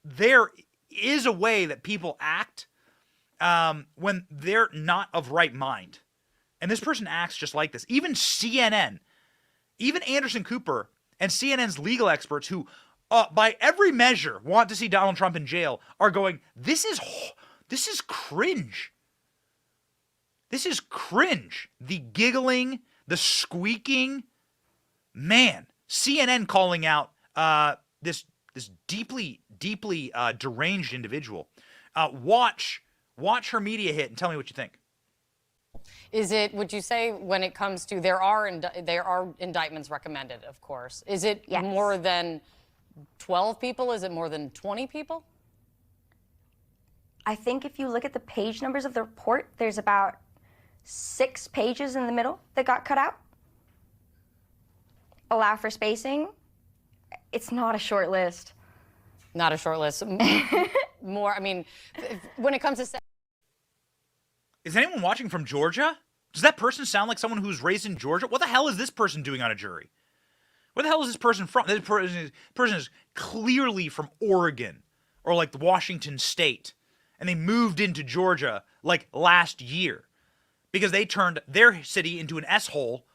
Speaker 8: there is a way that people act when they're not of right mind. And this person acts just like this. Even CNN, even Anderson Cooper and CNN's legal experts who, by every measure, want to see Donald Trump in jail are going, this is cringe. This is cringe. The giggling, the squeaking. Man, CNN calling out this deeply deranged individual. Watch her media hit and tell me what you think.
Speaker 3: Is it, would you say, when it comes to, there are indictments recommended, of course. Is it more than 12 people? Is it more than 20 people?
Speaker 22: I think if you look at the page numbers of the report, there's about 6 pages in the middle that got cut out. Allow for spacing. It's not a short list.
Speaker 3: Not a short list. More, I mean, when it comes to...
Speaker 8: Is anyone watching from Georgia? Does that person sound like someone who's raised in Georgia? What the hell is this person doing on a jury? Where the hell is this person from? This person is clearly from Oregon or like the Washington State. And they moved into Georgia like last year because they turned their city into an S-hole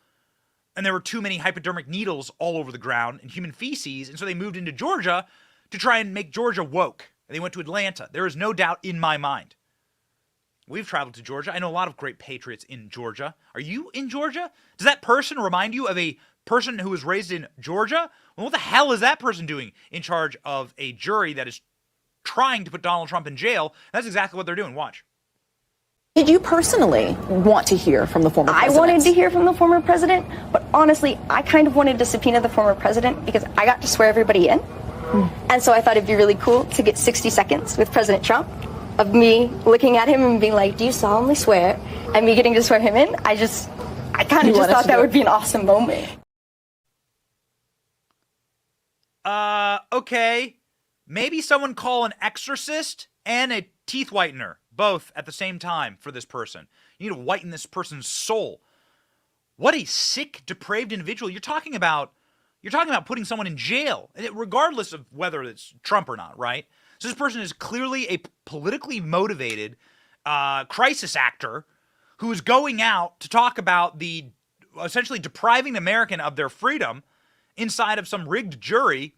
Speaker 8: and there were too many hypodermic needles all over the ground and human feces. And so they moved into Georgia to try and make Georgia woke. And they went to Atlanta. There is no doubt in my mind. We've traveled to Georgia. I know a lot of great patriots in Georgia. Are you in Georgia? Does that person remind you of a person who was raised in Georgia? Well, what the hell is that person doing in charge of a jury that is trying to put Donald Trump in jail? That's exactly what they're doing. Watch.
Speaker 4: Did you personally want to hear from the former president?
Speaker 22: I wanted to hear from the former president, but honestly, I kind of wanted to subpoena the former president because I got to swear everybody in. And so I thought it'd be really cool to get 60 seconds with President Trump of me looking at him and being like, do you solemnly swear? And me getting to swear him in. I kind of just thought that would be an awesome moment.
Speaker 8: Okay. Maybe someone call an exorcist and a teeth whitener, both at the same time for this person. You need to whiten this person's soul. What a sick, depraved individual. You're talking about putting someone in jail, regardless of whether it's Trump or not, right? So this person is clearly a politically motivated crisis actor who is going out to talk about the essentially depriving the American of their freedom inside of some rigged jury.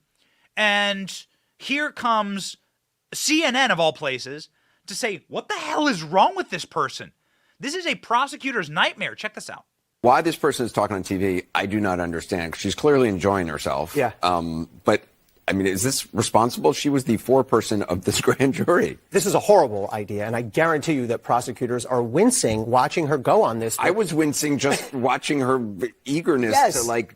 Speaker 8: And here comes CNN, of all places, to say, what the hell is wrong with this person? This is a prosecutor's nightmare. Check this out.
Speaker 5: Why this person is talking on TV, I do not understand. She's clearly enjoying herself.
Speaker 23: Yeah.
Speaker 5: But, I mean, is this responsible? She was the foreperson of this grand jury.
Speaker 23: This is a horrible idea, and I guarantee you that prosecutors are wincing watching her go on this.
Speaker 5: I was wincing just watching her eagerness to, like,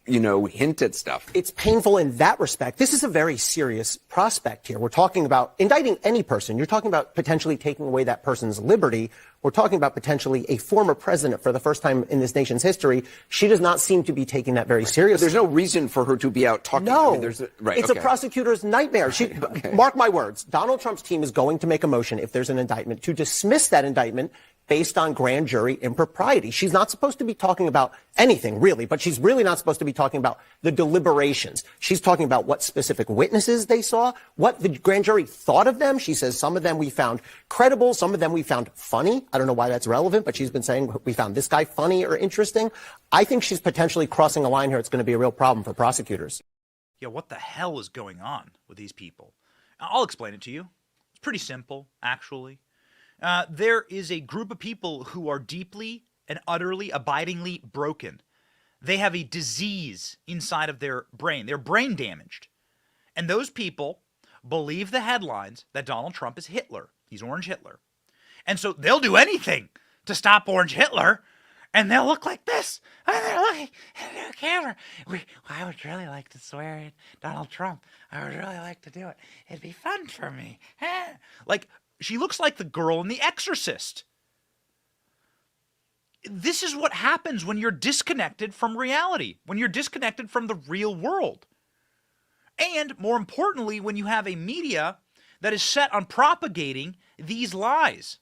Speaker 5: hint at stuff.
Speaker 23: It's painful in that respect. This is a very serious prospect here. We're talking about indicting any person. You're talking about potentially taking away that person's liberty. We're talking about potentially a former president for the first time in this nation's history. She does not seem to be taking that very seriously.
Speaker 5: There's no reason for her to be out talking.
Speaker 23: No,
Speaker 5: I mean,
Speaker 23: it's a prosecutor's nightmare. Mark my words. Donald Trump's team is going to make a motion if there's an indictment to dismiss that indictment based on grand jury impropriety. She's not supposed to be talking about anything, really, but she's really not supposed to be talking about the deliberations. She's talking about what specific witnesses they saw, what the grand jury thought of them. She says some of them we found credible, some of them we found funny. I don't know why that's relevant, but she's been saying we found this guy funny or interesting. I think she's potentially crossing a line here. It's going to be a real problem for prosecutors.
Speaker 8: Yeah, what the hell is going on with these people? I'll explain it to you. It's pretty simple, actually. There is a group of people who are deeply and utterly, abidingly broken. They have a disease inside of their brain. They're brain damaged. And those people believe the headlines that Donald Trump is Hitler. He's Orange Hitler. And so they'll do anything to stop Orange Hitler, and they'll look like this. And they're looking at the camera. I would really like to swear in Donald Trump. I would really like to do it. It'd be fun for me. Like, she looks like the girl in The Exorcist. This is what happens when you're disconnected from reality, when you're disconnected from the real world. And more importantly, when you have a media that is set on propagating these lies.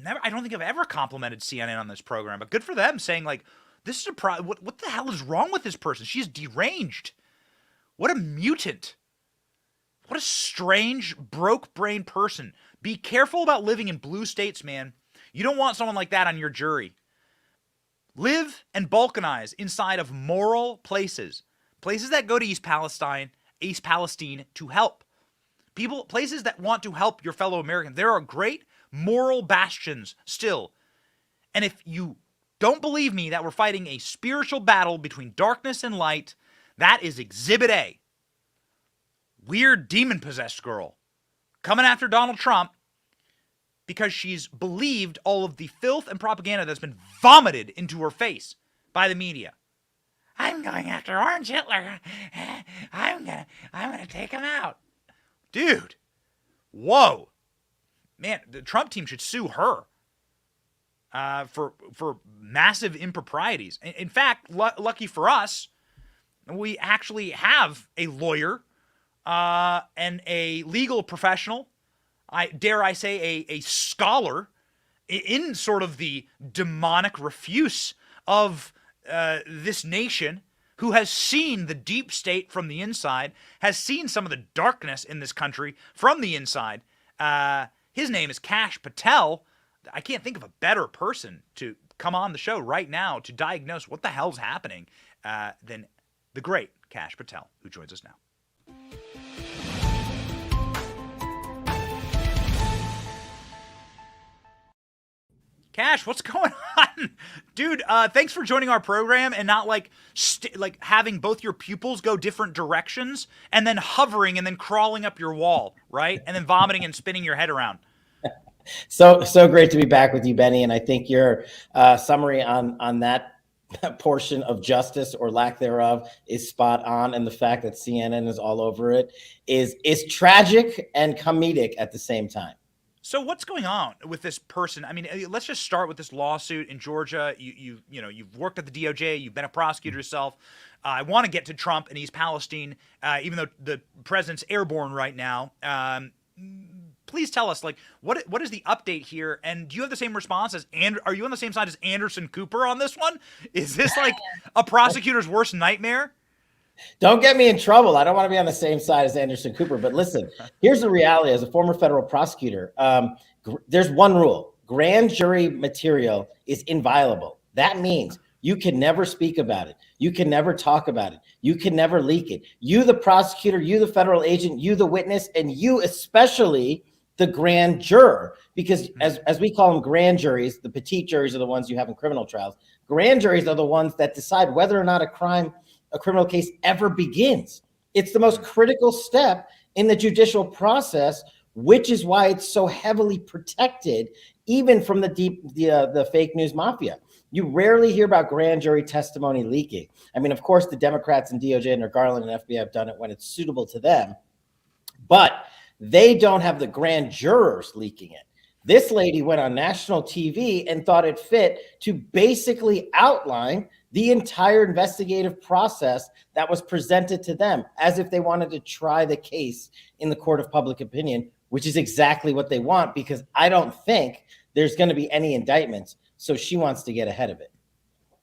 Speaker 8: I don't think I've ever complimented CNN on this program, but good for them saying, like, this is what the hell is wrong with this person? She is deranged. What a mutant. What a strange, broke-brained person. Be careful about living in blue states, man. You don't want someone like that on your jury. Live and balkanize inside of moral places. Places that go to East Palestine to help. Places that want to help your fellow Americans. There are great moral bastions still. And if you don't believe me that we're fighting a spiritual battle between darkness and light, that is Exhibit A. Weird demon-possessed girl coming after Donald Trump because she's believed all of the filth and propaganda that's been vomited into her face by the media. I'm going after Orange Hitler. I'm gonna take him out. Dude. Whoa. Man, the Trump team should sue her for massive improprieties. In fact, lucky for us, we actually have a lawyer and a legal professional, dare I say a scholar, in sort of the demonic refuse of this nation, who has seen the deep state from the inside, has seen some of the darkness in this country from the inside. His name is Kash Patel. I can't think of a better person to come on the show right now to diagnose what the hell's happening than the great Kash Patel, who joins us now. Kash, what's going on? Dude, thanks for joining our program and not like having both your pupils go different directions and then hovering and then crawling up your wall, right? And then vomiting and spinning your head around.
Speaker 1: So great to be back with you, Benny. And I think your summary on that portion of justice or lack thereof is spot on. And the fact that CNN is all over it is tragic and comedic at the same time.
Speaker 8: So what's going on with this person? I mean, let's just start with this lawsuit in Georgia. You've worked at the DOJ. You've been a prosecutor yourself. I want to get to Trump and East Palestine, even though the president's airborne right now. Please tell us, like, what is the update here? And do you have the same response as are you on the same side as Anderson Cooper on this one? Is this like a prosecutor's worst nightmare?
Speaker 1: Don't get me in trouble. I don't want to be on the same side as Anderson Cooper, but listen, here's the reality. As a former federal prosecutor, there's one rule. Grand jury material is inviolable. That means you can never speak about it. You can never talk about it. You can never leak it. You, the prosecutor, you, the federal agent, you, the witness, and you, especially the grand juror, because as we call them grand juries, the petite juries are the ones you have in criminal trials. Grand juries are the ones that decide whether or not a criminal case ever begins. It's the most critical step in the judicial process, which is why it's so heavily protected, even from the fake news mafia. You rarely hear about grand jury testimony leaking. I mean, of course, the Democrats and DOJ and Garland and FBI have done it when it's suitable to them, but they don't have the grand jurors leaking it. This lady went on national TV and thought it fit to basically outline the entire investigative process that was presented to them, as if they wanted to try the case in the court of public opinion, which is exactly what they want, because I don't think there's going to be any indictments. So she wants to get ahead of it.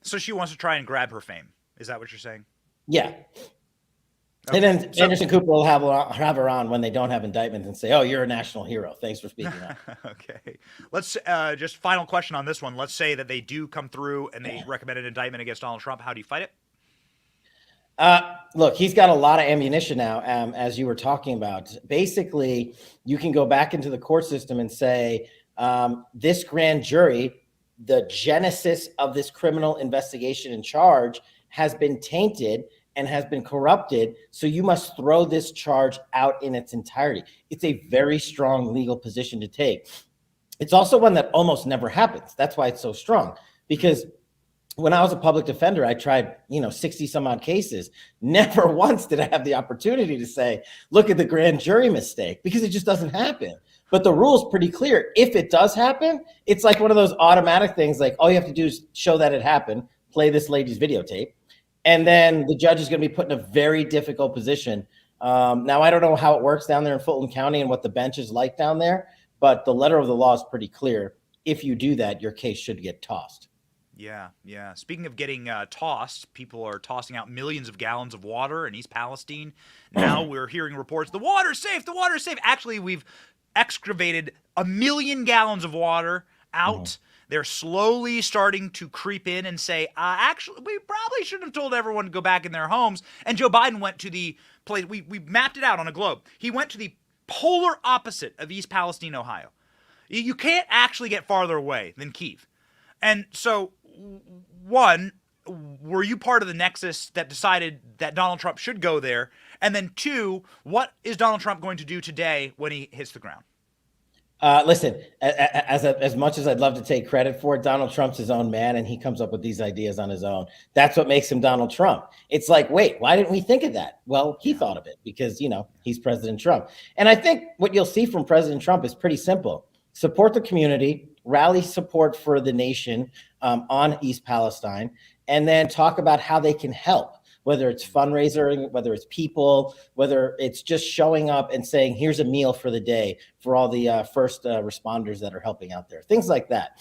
Speaker 8: So she wants to try and grab her fame. Is that what you're saying?
Speaker 1: Yeah.
Speaker 8: Okay.
Speaker 1: And then Anderson Cooper will have her on when they don't have indictments and say, "Oh, you're a national hero. Thanks for speaking up."
Speaker 8: Okay. Let's just final question on this one. Let's say that they do come through and they recommend an indictment against Donald Trump. How do you fight it?
Speaker 1: Look, he's got a lot of ammunition now, as you were talking about. Basically, you can go back into the court system and say, this grand jury, the genesis of this criminal investigation and charge has been tainted and has been corrupted, so you must throw this charge out in its entirety. It's a very strong legal position to take. It's also one that almost never happens. That's why it's so strong, because when I was a public defender, I tried, 60 some odd cases. Never once did I have the opportunity to say, look at the grand jury mistake, because it just doesn't happen. But the rule's pretty clear. If it does happen, it's like one of those automatic things, like all you have to do is show that it happened, play this lady's videotape, and then the judge is going to be put in a very difficult position. Now, I don't know how it works down there in Fulton County and what the bench is like down there, but the letter of the law is pretty clear. If you do that, your case should get tossed.
Speaker 8: Yeah. Speaking of getting tossed, people are tossing out millions of gallons of water in East Palestine. Now we're hearing reports, the water's safe, the water's safe. Actually, we've excavated 1 million gallons of water out. They're slowly starting to creep in and say, actually, we probably shouldn't have told everyone to go back in their homes. And Joe Biden went to the place, we mapped it out on a globe. He went to the polar opposite of East Palestine, Ohio. You can't actually get farther away than Kyiv. And so, one, were you part of the nexus that decided that Donald Trump should go there? And then two, what is Donald Trump going to do today when he hits the ground?
Speaker 1: Listen, as much as I'd love to take credit for it, Donald Trump's his own man, and he comes up with these ideas on his own. That's what makes him Donald Trump. It's like, wait, why didn't we think of that? Well, he thought of it because, he's President Trump. And I think what you'll see from President Trump is pretty simple. Support the community, rally support for the nation on East Palestine, and then talk about how they can help. whether it's fundraising, whether it's people, whether it's just showing up and saying, here's a meal for the day for all the first responders that are helping out there, things like that.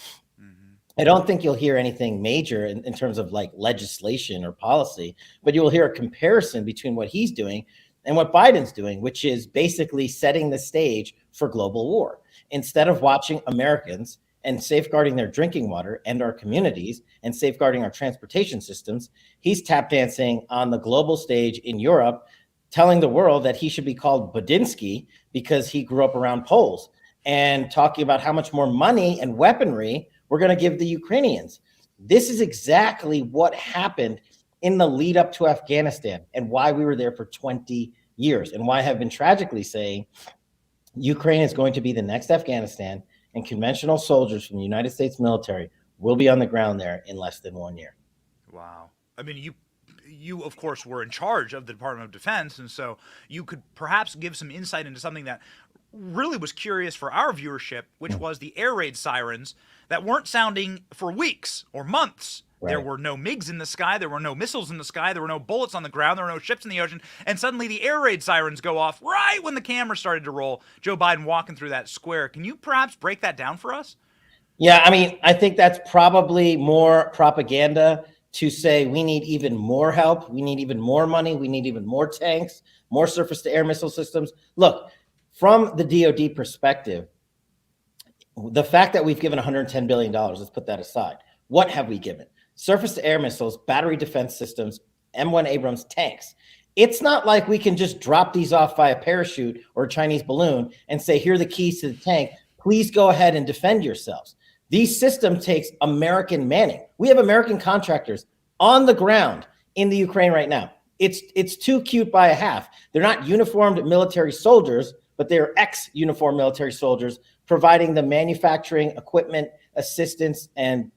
Speaker 1: I don't think you'll hear anything major in terms of like legislation or policy, but you will hear a comparison between what he's doing and what Biden's doing, which is basically setting the stage for global war. Instead of watching Americans and safeguarding their drinking water and our communities and safeguarding our transportation systems, he's tap dancing on the global stage in Europe, telling the world that he should be called Buttigieg because he grew up around Poles, and talking about how much more money and weaponry we're going to give the Ukrainians. This is exactly what happened in the lead up to Afghanistan and why we were there for 20 years and why I have been tragically saying Ukraine is going to be the next Afghanistan, and conventional soldiers from the United States military will be on the ground there in less than 1 year.
Speaker 8: Wow. I mean, you of course were in charge of the Department of Defense, and so you could perhaps give some insight into something that really was curious for our viewership, which was the air raid sirens that weren't sounding for weeks or months. Right. There were no MiGs in the sky. There were no missiles in the sky. There were no bullets on the ground. There were no ships in the ocean. And suddenly the air raid sirens go off right when the camera started to roll. Joe Biden walking through that square. Can you perhaps break that down for us?
Speaker 1: Yeah, I mean, I think that's probably more propaganda to say we need even more help. We need even more money. We need even more tanks, more surface-to-air missile systems. Look, from the DoD perspective, the fact that we've given $110 billion, let's put that aside. What have we given? Surface-to-air missiles, battery defense systems, M1 Abrams tanks. It's not like we can just drop these off via parachute or a Chinese balloon and say, here are the keys to the tank. Please go ahead and defend yourselves. These systems takes American manning. We have American contractors on the ground in the Ukraine right now. It's too cute by a half. They're not uniformed military soldiers, but they are ex-uniformed military soldiers providing the manufacturing, equipment, assistance, and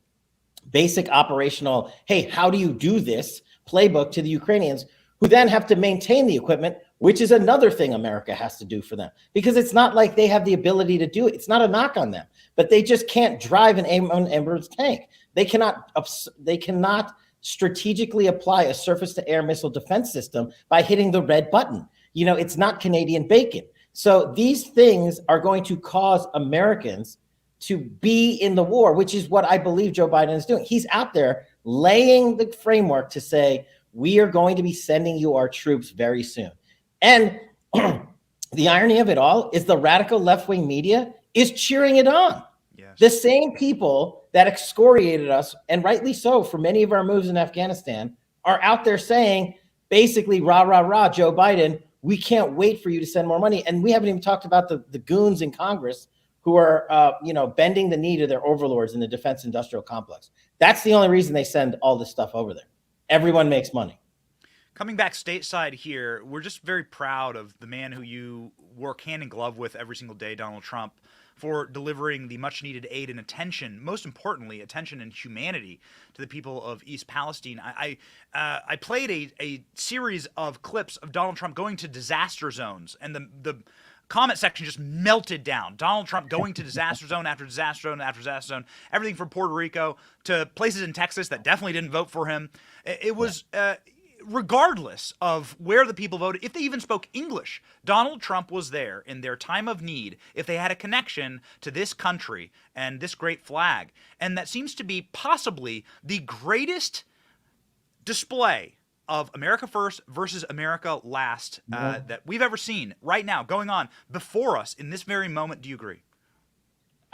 Speaker 1: basic operational, hey, how do you do this playbook to the Ukrainians, who then have to maintain the equipment, which is another thing America has to do for them, because it's not like they have the ability to do it. It's not a knock on them, but they just can't drive an Abrams tank. They cannot strategically apply a surface-to-air missile defense system by hitting the red button. You know, it's not Canadian bacon. So these things are going to cause Americans to be in the war, which is what I believe Joe Biden is doing. He's out there laying the framework to say, we are going to be sending you our troops very soon. And the irony of it all is the radical left-wing media is cheering it on. Yes. The same people that excoriated us, and rightly so, for many of our moves in Afghanistan, are out there saying, basically, rah, rah, rah, Joe Biden, we can't wait for you to send more money. And we haven't even talked about the goons in Congress who are, bending the knee to their overlords in the defense industrial complex. That's the only reason they send all this stuff over there. Everyone makes money.
Speaker 8: Coming back stateside here, we're just very proud of the man who you work hand in glove with every single day, Donald Trump, for delivering the much-needed aid and attention, most importantly, attention and humanity to the people of East Palestine. I played a series of clips of Donald Trump going to disaster zones, and the comment section just melted down. Donald Trump going to disaster zone after disaster zone after disaster zone, everything from Puerto Rico to places in Texas that definitely didn't vote for him. It was... regardless of where the people voted, if they even spoke English, Donald Trump was there in their time of need, if they had a connection to this country and this great flag. And that seems to be possibly the greatest display of America first versus America last that we've ever seen right now, going on before us in this very moment. Do you agree?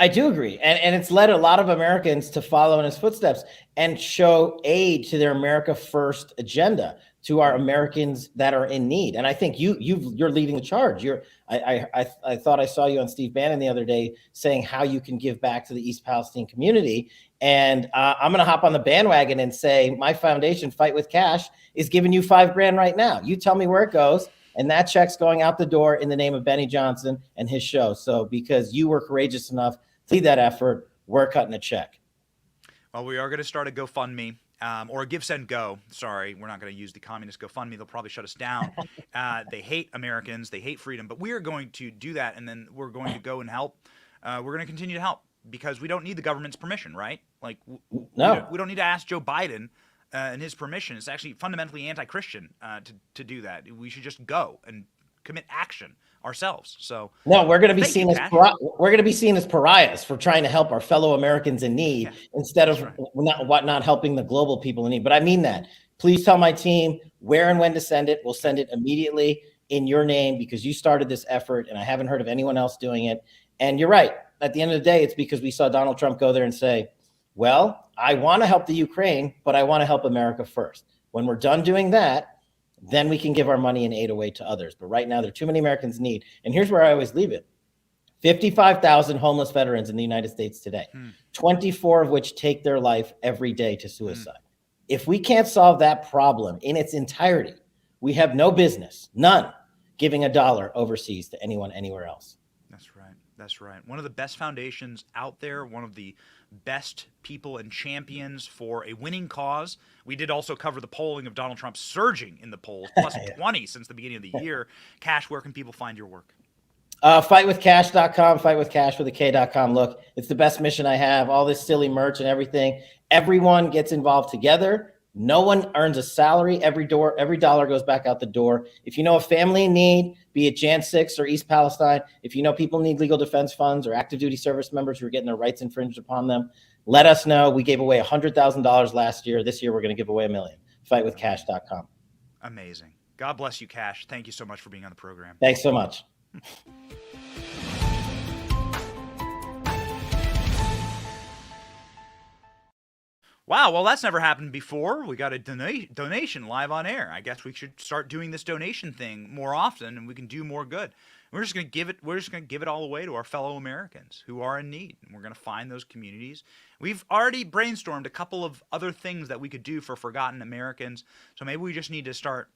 Speaker 1: I do agree. And it's led a lot of Americans to follow in his footsteps and show aid to their America First agenda to our Americans that are in need. And I think you're leading the charge. I thought I saw you on Steve Bannon the other day saying how you can give back to the East Palestine community. And I'm going to hop on the bandwagon and say my foundation, Fight with Cash, is giving you $5,000 right now. You tell me where it goes. And that check's going out the door in the name of Benny Johnson and his show. So because you were courageous enough to lead that effort, we're cutting a check.
Speaker 8: Well, we are going to start a GoFundMe or a Give, Send, Go. Sorry, we're not going to use the communist GoFundMe. They'll probably shut us down. They hate Americans. They hate freedom. But we are going to do that, and then we're going to go and help. We're going to continue to help because we don't need the government's permission, right? Like,
Speaker 1: no.
Speaker 8: We don't need to ask Joe Biden and his permission. It's actually fundamentally anti-Christian to do that. We should just go and commit action ourselves. So
Speaker 1: no, we're going to be
Speaker 8: thank
Speaker 1: seen
Speaker 8: you,
Speaker 1: as
Speaker 8: Cash.
Speaker 1: we're going to be seen as pariahs for trying to help our fellow Americans in need instead of not helping the global people in need. But I mean that. Please tell my team where and when to send it. We'll send it immediately in your name because you started this effort, and I haven't heard of anyone else doing it. And you're right. At the end of the day, it's because we saw Donald Trump go there and say, well, I want to help the Ukraine, but I want to help America first. When we're done doing that, then we can give our money and aid away to others. But right now, there are too many Americans in need. And here's where I always leave it. 55,000 homeless veterans in the United States today, 24 of which take their life every day to suicide. If we can't solve that problem in its entirety, we have no business, none, giving $1 overseas to anyone anywhere else.
Speaker 8: That's right. That's right. One of the best foundations out there, one of the best people and champions for a winning cause. We did also cover the polling of Donald Trump surging in the polls, plus 20 since the beginning of the year. Cash, where can people find your work?
Speaker 1: Fightwithcash.com, fightwithcash.com. Look, it's the best mission I have. All this silly merch and everything. Everyone gets involved together. No one earns a salary. Every dollar goes back out the door. If you know a family in need, be it Jan 6 or East Palestine, if you know people need legal defense funds or active duty service members who are getting their rights infringed upon them, let us know. We gave away $100,000 last year. This year, we're going to give away $1 million. Fightwithcash.com.
Speaker 8: Amazing. God bless you, Cash. Thank you so much for being on the program.
Speaker 1: Thanks so much.
Speaker 8: Wow, well, that's never happened before. We got a donation live on air. I guess we should start doing this donation thing more often, and we can do more good. We're just going to give it all away to our fellow Americans who are in need. And we're going to find those communities. We've already brainstormed a couple of other things that we could do for forgotten Americans. So maybe we just need to start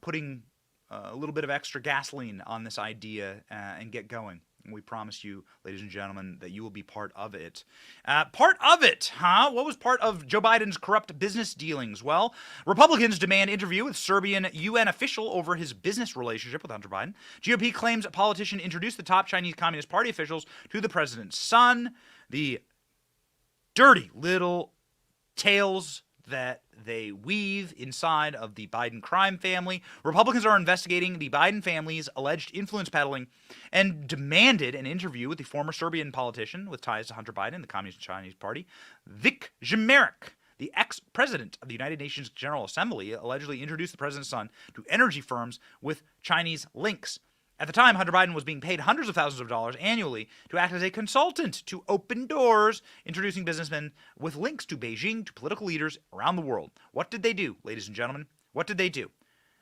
Speaker 8: putting a little bit of extra gasoline on this idea and get going. And we promise you, ladies and gentlemen, that you will be part of it. Part of it, huh? What was part of Joe Biden's corrupt business dealings? Well, Republicans demand interview with Serbian UN official over his business relationship with Hunter Biden. GOP claims a politician introduced the top Chinese Communist Party officials to the president's son. The dirty little tales that they weave inside of the Biden crime family. Republicans are investigating the Biden family's alleged influence peddling and demanded an interview with the former Serbian politician with ties to Hunter Biden, the Communist Chinese Party, Vuk Jeremic. The ex-president of the United Nations General Assembly allegedly introduced the president's son to energy firms with Chinese links. At the time, Hunter Biden was being paid hundreds of thousands of dollars annually to act as a consultant to open doors, introducing businessmen with links to Beijing to political leaders around the world. What did they do, ladies and gentlemen? What did they do?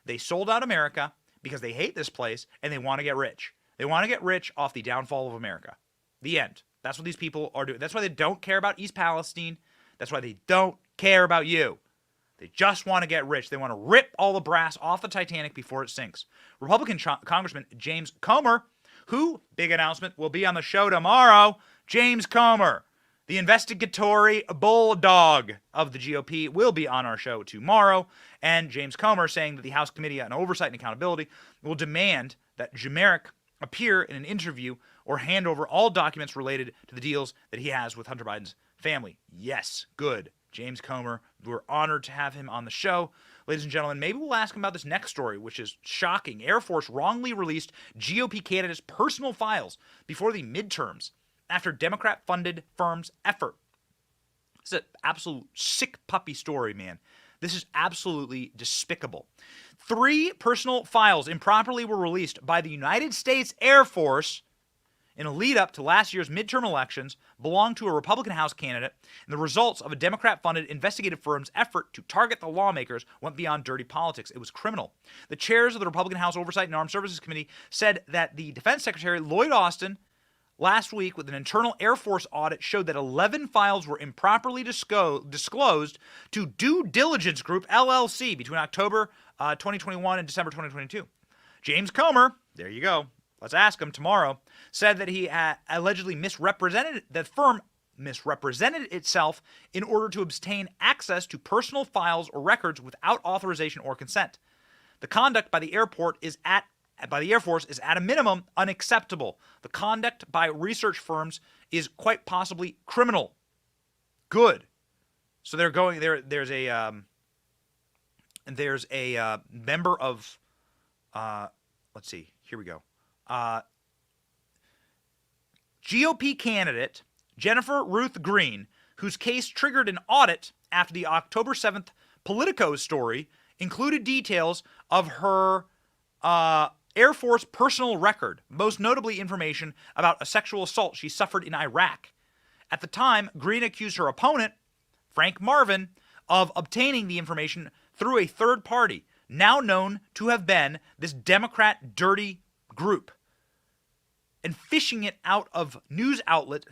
Speaker 8: They sold out America because they hate this place and they want to get rich. They want to get rich off the downfall of America. The end. That's what these people are doing. That's why they don't care about East Palestine. That's why they don't care about you. They just want to get rich. They want to rip all the brass off the Titanic before it sinks. Republican Congressman James Comer, who, big announcement, will be on the show tomorrow. James Comer, the investigatory bulldog of the GOP, will be on our show tomorrow. And James Comer saying that the House Committee on Oversight and Accountability will demand that Jeremic appear in an interview or hand over all documents related to the deals that he has with Hunter Biden's family. Yes, good. James Comer, we're honored to have him on the show. Ladies and gentlemen, maybe we'll ask him about this next story, which is shocking. Air Force wrongly released GOP candidates' personal files before the midterms after Democrat-funded firm's effort. This is an absolute sick puppy story, man. This is absolutely despicable. 3 personal files improperly were released by the United States Air Force in a lead-up to last year's midterm elections, belonged to a Republican House candidate, and the results of a Democrat-funded investigative firm's effort to target the lawmakers went beyond dirty politics. It was criminal. The chairs of the Republican House Oversight and Armed Services Committee said that the Defense Secretary, Lloyd Austin, last week with an internal Air Force audit showed that 11 files were improperly disclosed to Due Diligence Group, LLC, between October 2021 and December 2022. James Comer, there you go, let's ask him tomorrow, said that he allegedly the firm misrepresented itself in order to obtain access to personal files or records without authorization or consent. The conduct by the Air Force is at a minimum unacceptable. The conduct by research firms is quite possibly criminal. Good. So they're going there. There's a member of, let's see, here we go. GOP candidate Jennifer Ruth Green, whose case triggered an audit after the October 7th Politico story, included details of her Air Force personal record, most notably information about a sexual assault she suffered in Iraq. At the time, Green accused her opponent, Frank Marvin, of obtaining the information through a third party, now known to have been this Democrat dirty group, and fishing it out to news outlets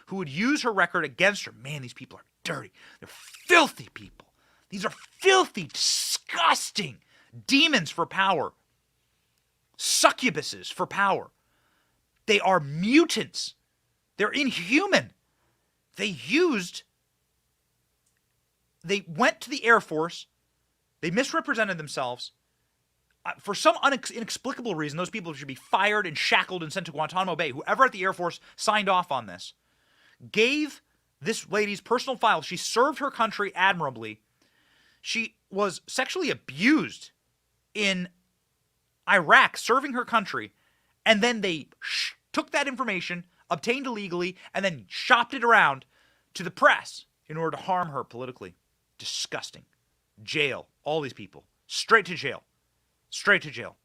Speaker 8: who would use her record against her. Man, these people are dirty. They're filthy people. These are filthy, disgusting demons for power. Succubuses for power. They are mutants. They're inhuman. They went to the Air Force. They misrepresented themselves. For some inexplicable reason, those people should be fired and shackled and sent to Guantanamo Bay. Whoever at the Air Force signed off on this gave this lady's personal files. She served her country admirably. She was sexually abused in Iraq, serving her country, and then they took that information, obtained illegally, and then shopped it around to the press in order to harm her politically. Disgusting. Jail. All these people. Straight to jail. Straight to jail.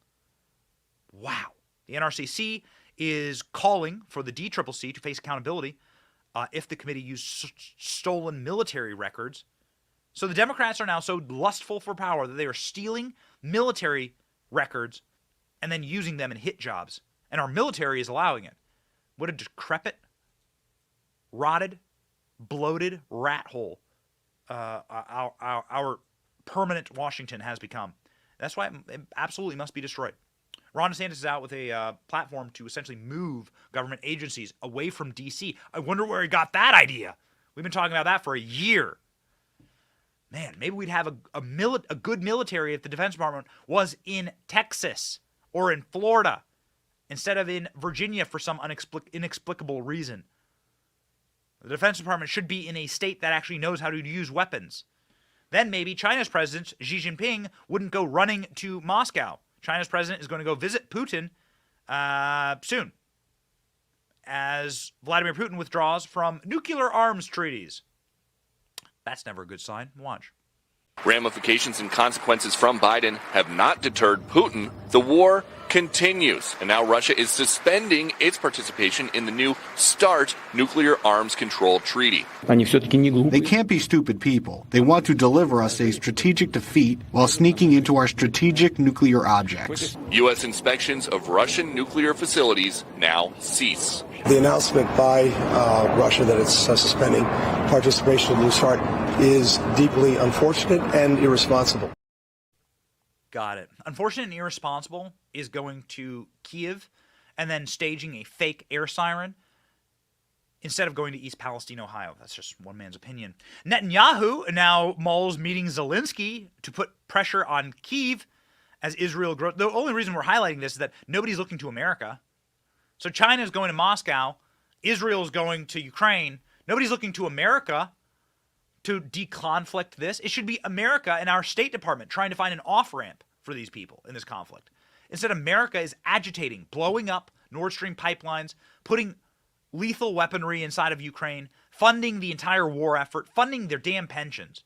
Speaker 8: Wow. The NRCC is calling for the DCCC to face accountability if the committee used stolen military records. So the Democrats are now so lustful for power that they are stealing military records and then using them in hit jobs. And our military is allowing it. What a decrepit, rotted, bloated rat hole our permanent Washington has become. That's why it absolutely must be destroyed. Ron DeSantis is out with a platform to essentially move government agencies away from D.C. I wonder where he got that idea. We've been talking about that for a year. Man, maybe we'd have a good military if the Defense Department was in Texas or in Florida instead of in Virginia for some inexplicable reason. The Defense Department should be in a state that actually knows how to use weapons. Then maybe China's president, Xi Jinping, wouldn't go running to Moscow. China's president is going to go visit Putin soon, as Vladimir Putin withdraws from nuclear arms treaties. That's never a good sign. Watch.
Speaker 2: Ramifications and consequences from Biden have not deterred Putin. The war continues, and now Russia is suspending its participation in the new START nuclear arms control treaty.
Speaker 7: They can't be stupid people. They want to deliver us a strategic defeat while sneaking into our strategic nuclear objects.
Speaker 2: U.S. inspections of Russian nuclear facilities now cease.
Speaker 9: The announcement by Russia that it's suspending participation in the START is deeply unfortunate and irresponsible.
Speaker 8: Got it. Unfortunate and irresponsible is going to Kyiv and then staging a fake air siren instead of going to East Palestine, Ohio. That's just one man's opinion. Netanyahu now mulls meeting Zelensky to put pressure on Kyiv as Israel grows. The only reason we're highlighting this is that nobody's looking to America. So China is going to Moscow. Israel is going to Ukraine. Nobody's looking to America to deconflict this. It should be America and our State Department trying to find an off-ramp for these people in this conflict. Instead, America is agitating, blowing up Nord Stream pipelines, putting lethal weaponry inside of Ukraine, funding the entire war effort, funding their damn pensions.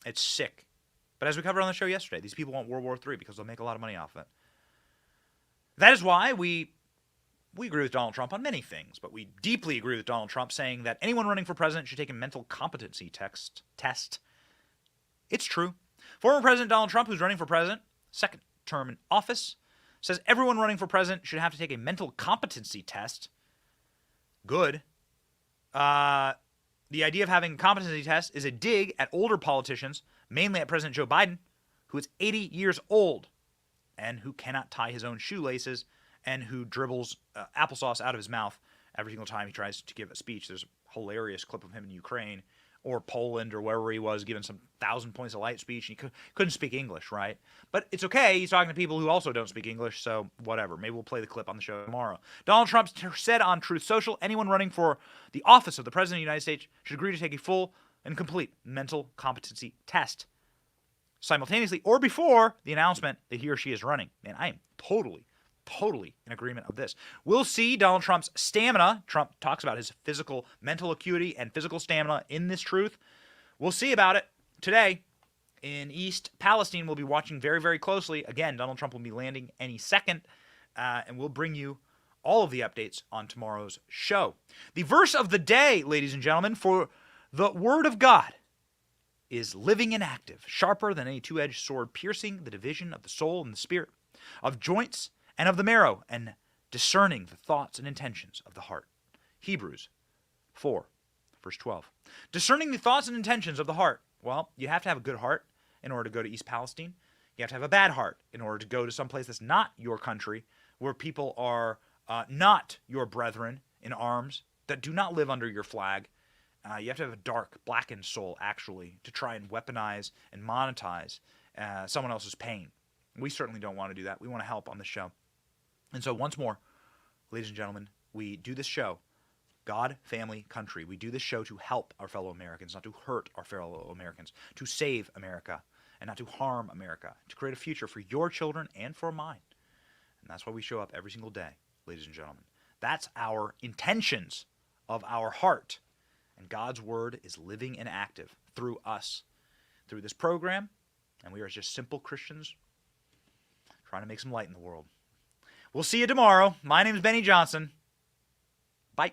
Speaker 8: It's sick. But as we covered on the show yesterday, these people want World War III because they'll make a lot of money off of it. That is why we agree with Donald Trump on many things, but we deeply agree with Donald Trump saying that anyone running for president should take a mental competency test. It's true. Former President Donald Trump, who's running for president, second term in office, says everyone running for president should have to take a mental competency test. Good. The idea of having a competency test is a dig at older politicians, mainly at President Joe Biden, who is 80 years old and who cannot tie his own shoelaces and who dribbles applesauce out of his mouth every single time he tries to give a speech. There's a hilarious clip of him in Ukraine or Poland or wherever he was, giving some 1,000 points of light speech, and he couldn't speak English, right? But it's okay. He's talking to people who also don't speak English, so whatever. Maybe we'll play the clip on the show tomorrow. Donald Trump said on Truth Social, anyone running for the office of the President of the United States should agree to take a full and complete mental competency test simultaneously or before the announcement that he or she is running. Man, I am totally in agreement of this. We'll see Donald Trump's stamina. Trump talks about his physical, mental acuity and physical stamina in this truth. We'll see about it today in East Palestine. We'll be watching very, very closely. Again, Donald Trump will be landing any second, and we'll bring you all of the updates on tomorrow's show. The verse of the day, ladies and gentlemen, for the Word of God is living and active, sharper than any two-edged sword, piercing the division of the soul and the spirit, of joints and of the marrow, and discerning the thoughts and intentions of the heart. Hebrews 4, verse 12. Discerning the thoughts and intentions of the heart. Well, you have to have a good heart in order to go to East Palestine. You have to have a bad heart in order to go to some place that's not your country, where people are not your brethren in arms, that do not live under your flag. You have to have a dark, blackened soul, actually, to try and weaponize and monetize someone else's pain. We certainly don't want to do that. We want to help on the show. And so once more, ladies and gentlemen, we do this show, God, family, country. We do this show to help our fellow Americans, not to hurt our fellow Americans, to save America and not to harm America, to create a future for your children and for mine. And that's why we show up every single day, ladies and gentlemen. That's our intentions of our heart. And God's word is living and active through us, through this program. And we are just simple Christians trying to make some light in the world. We'll see you tomorrow. My name is Benny Johnson. Bye.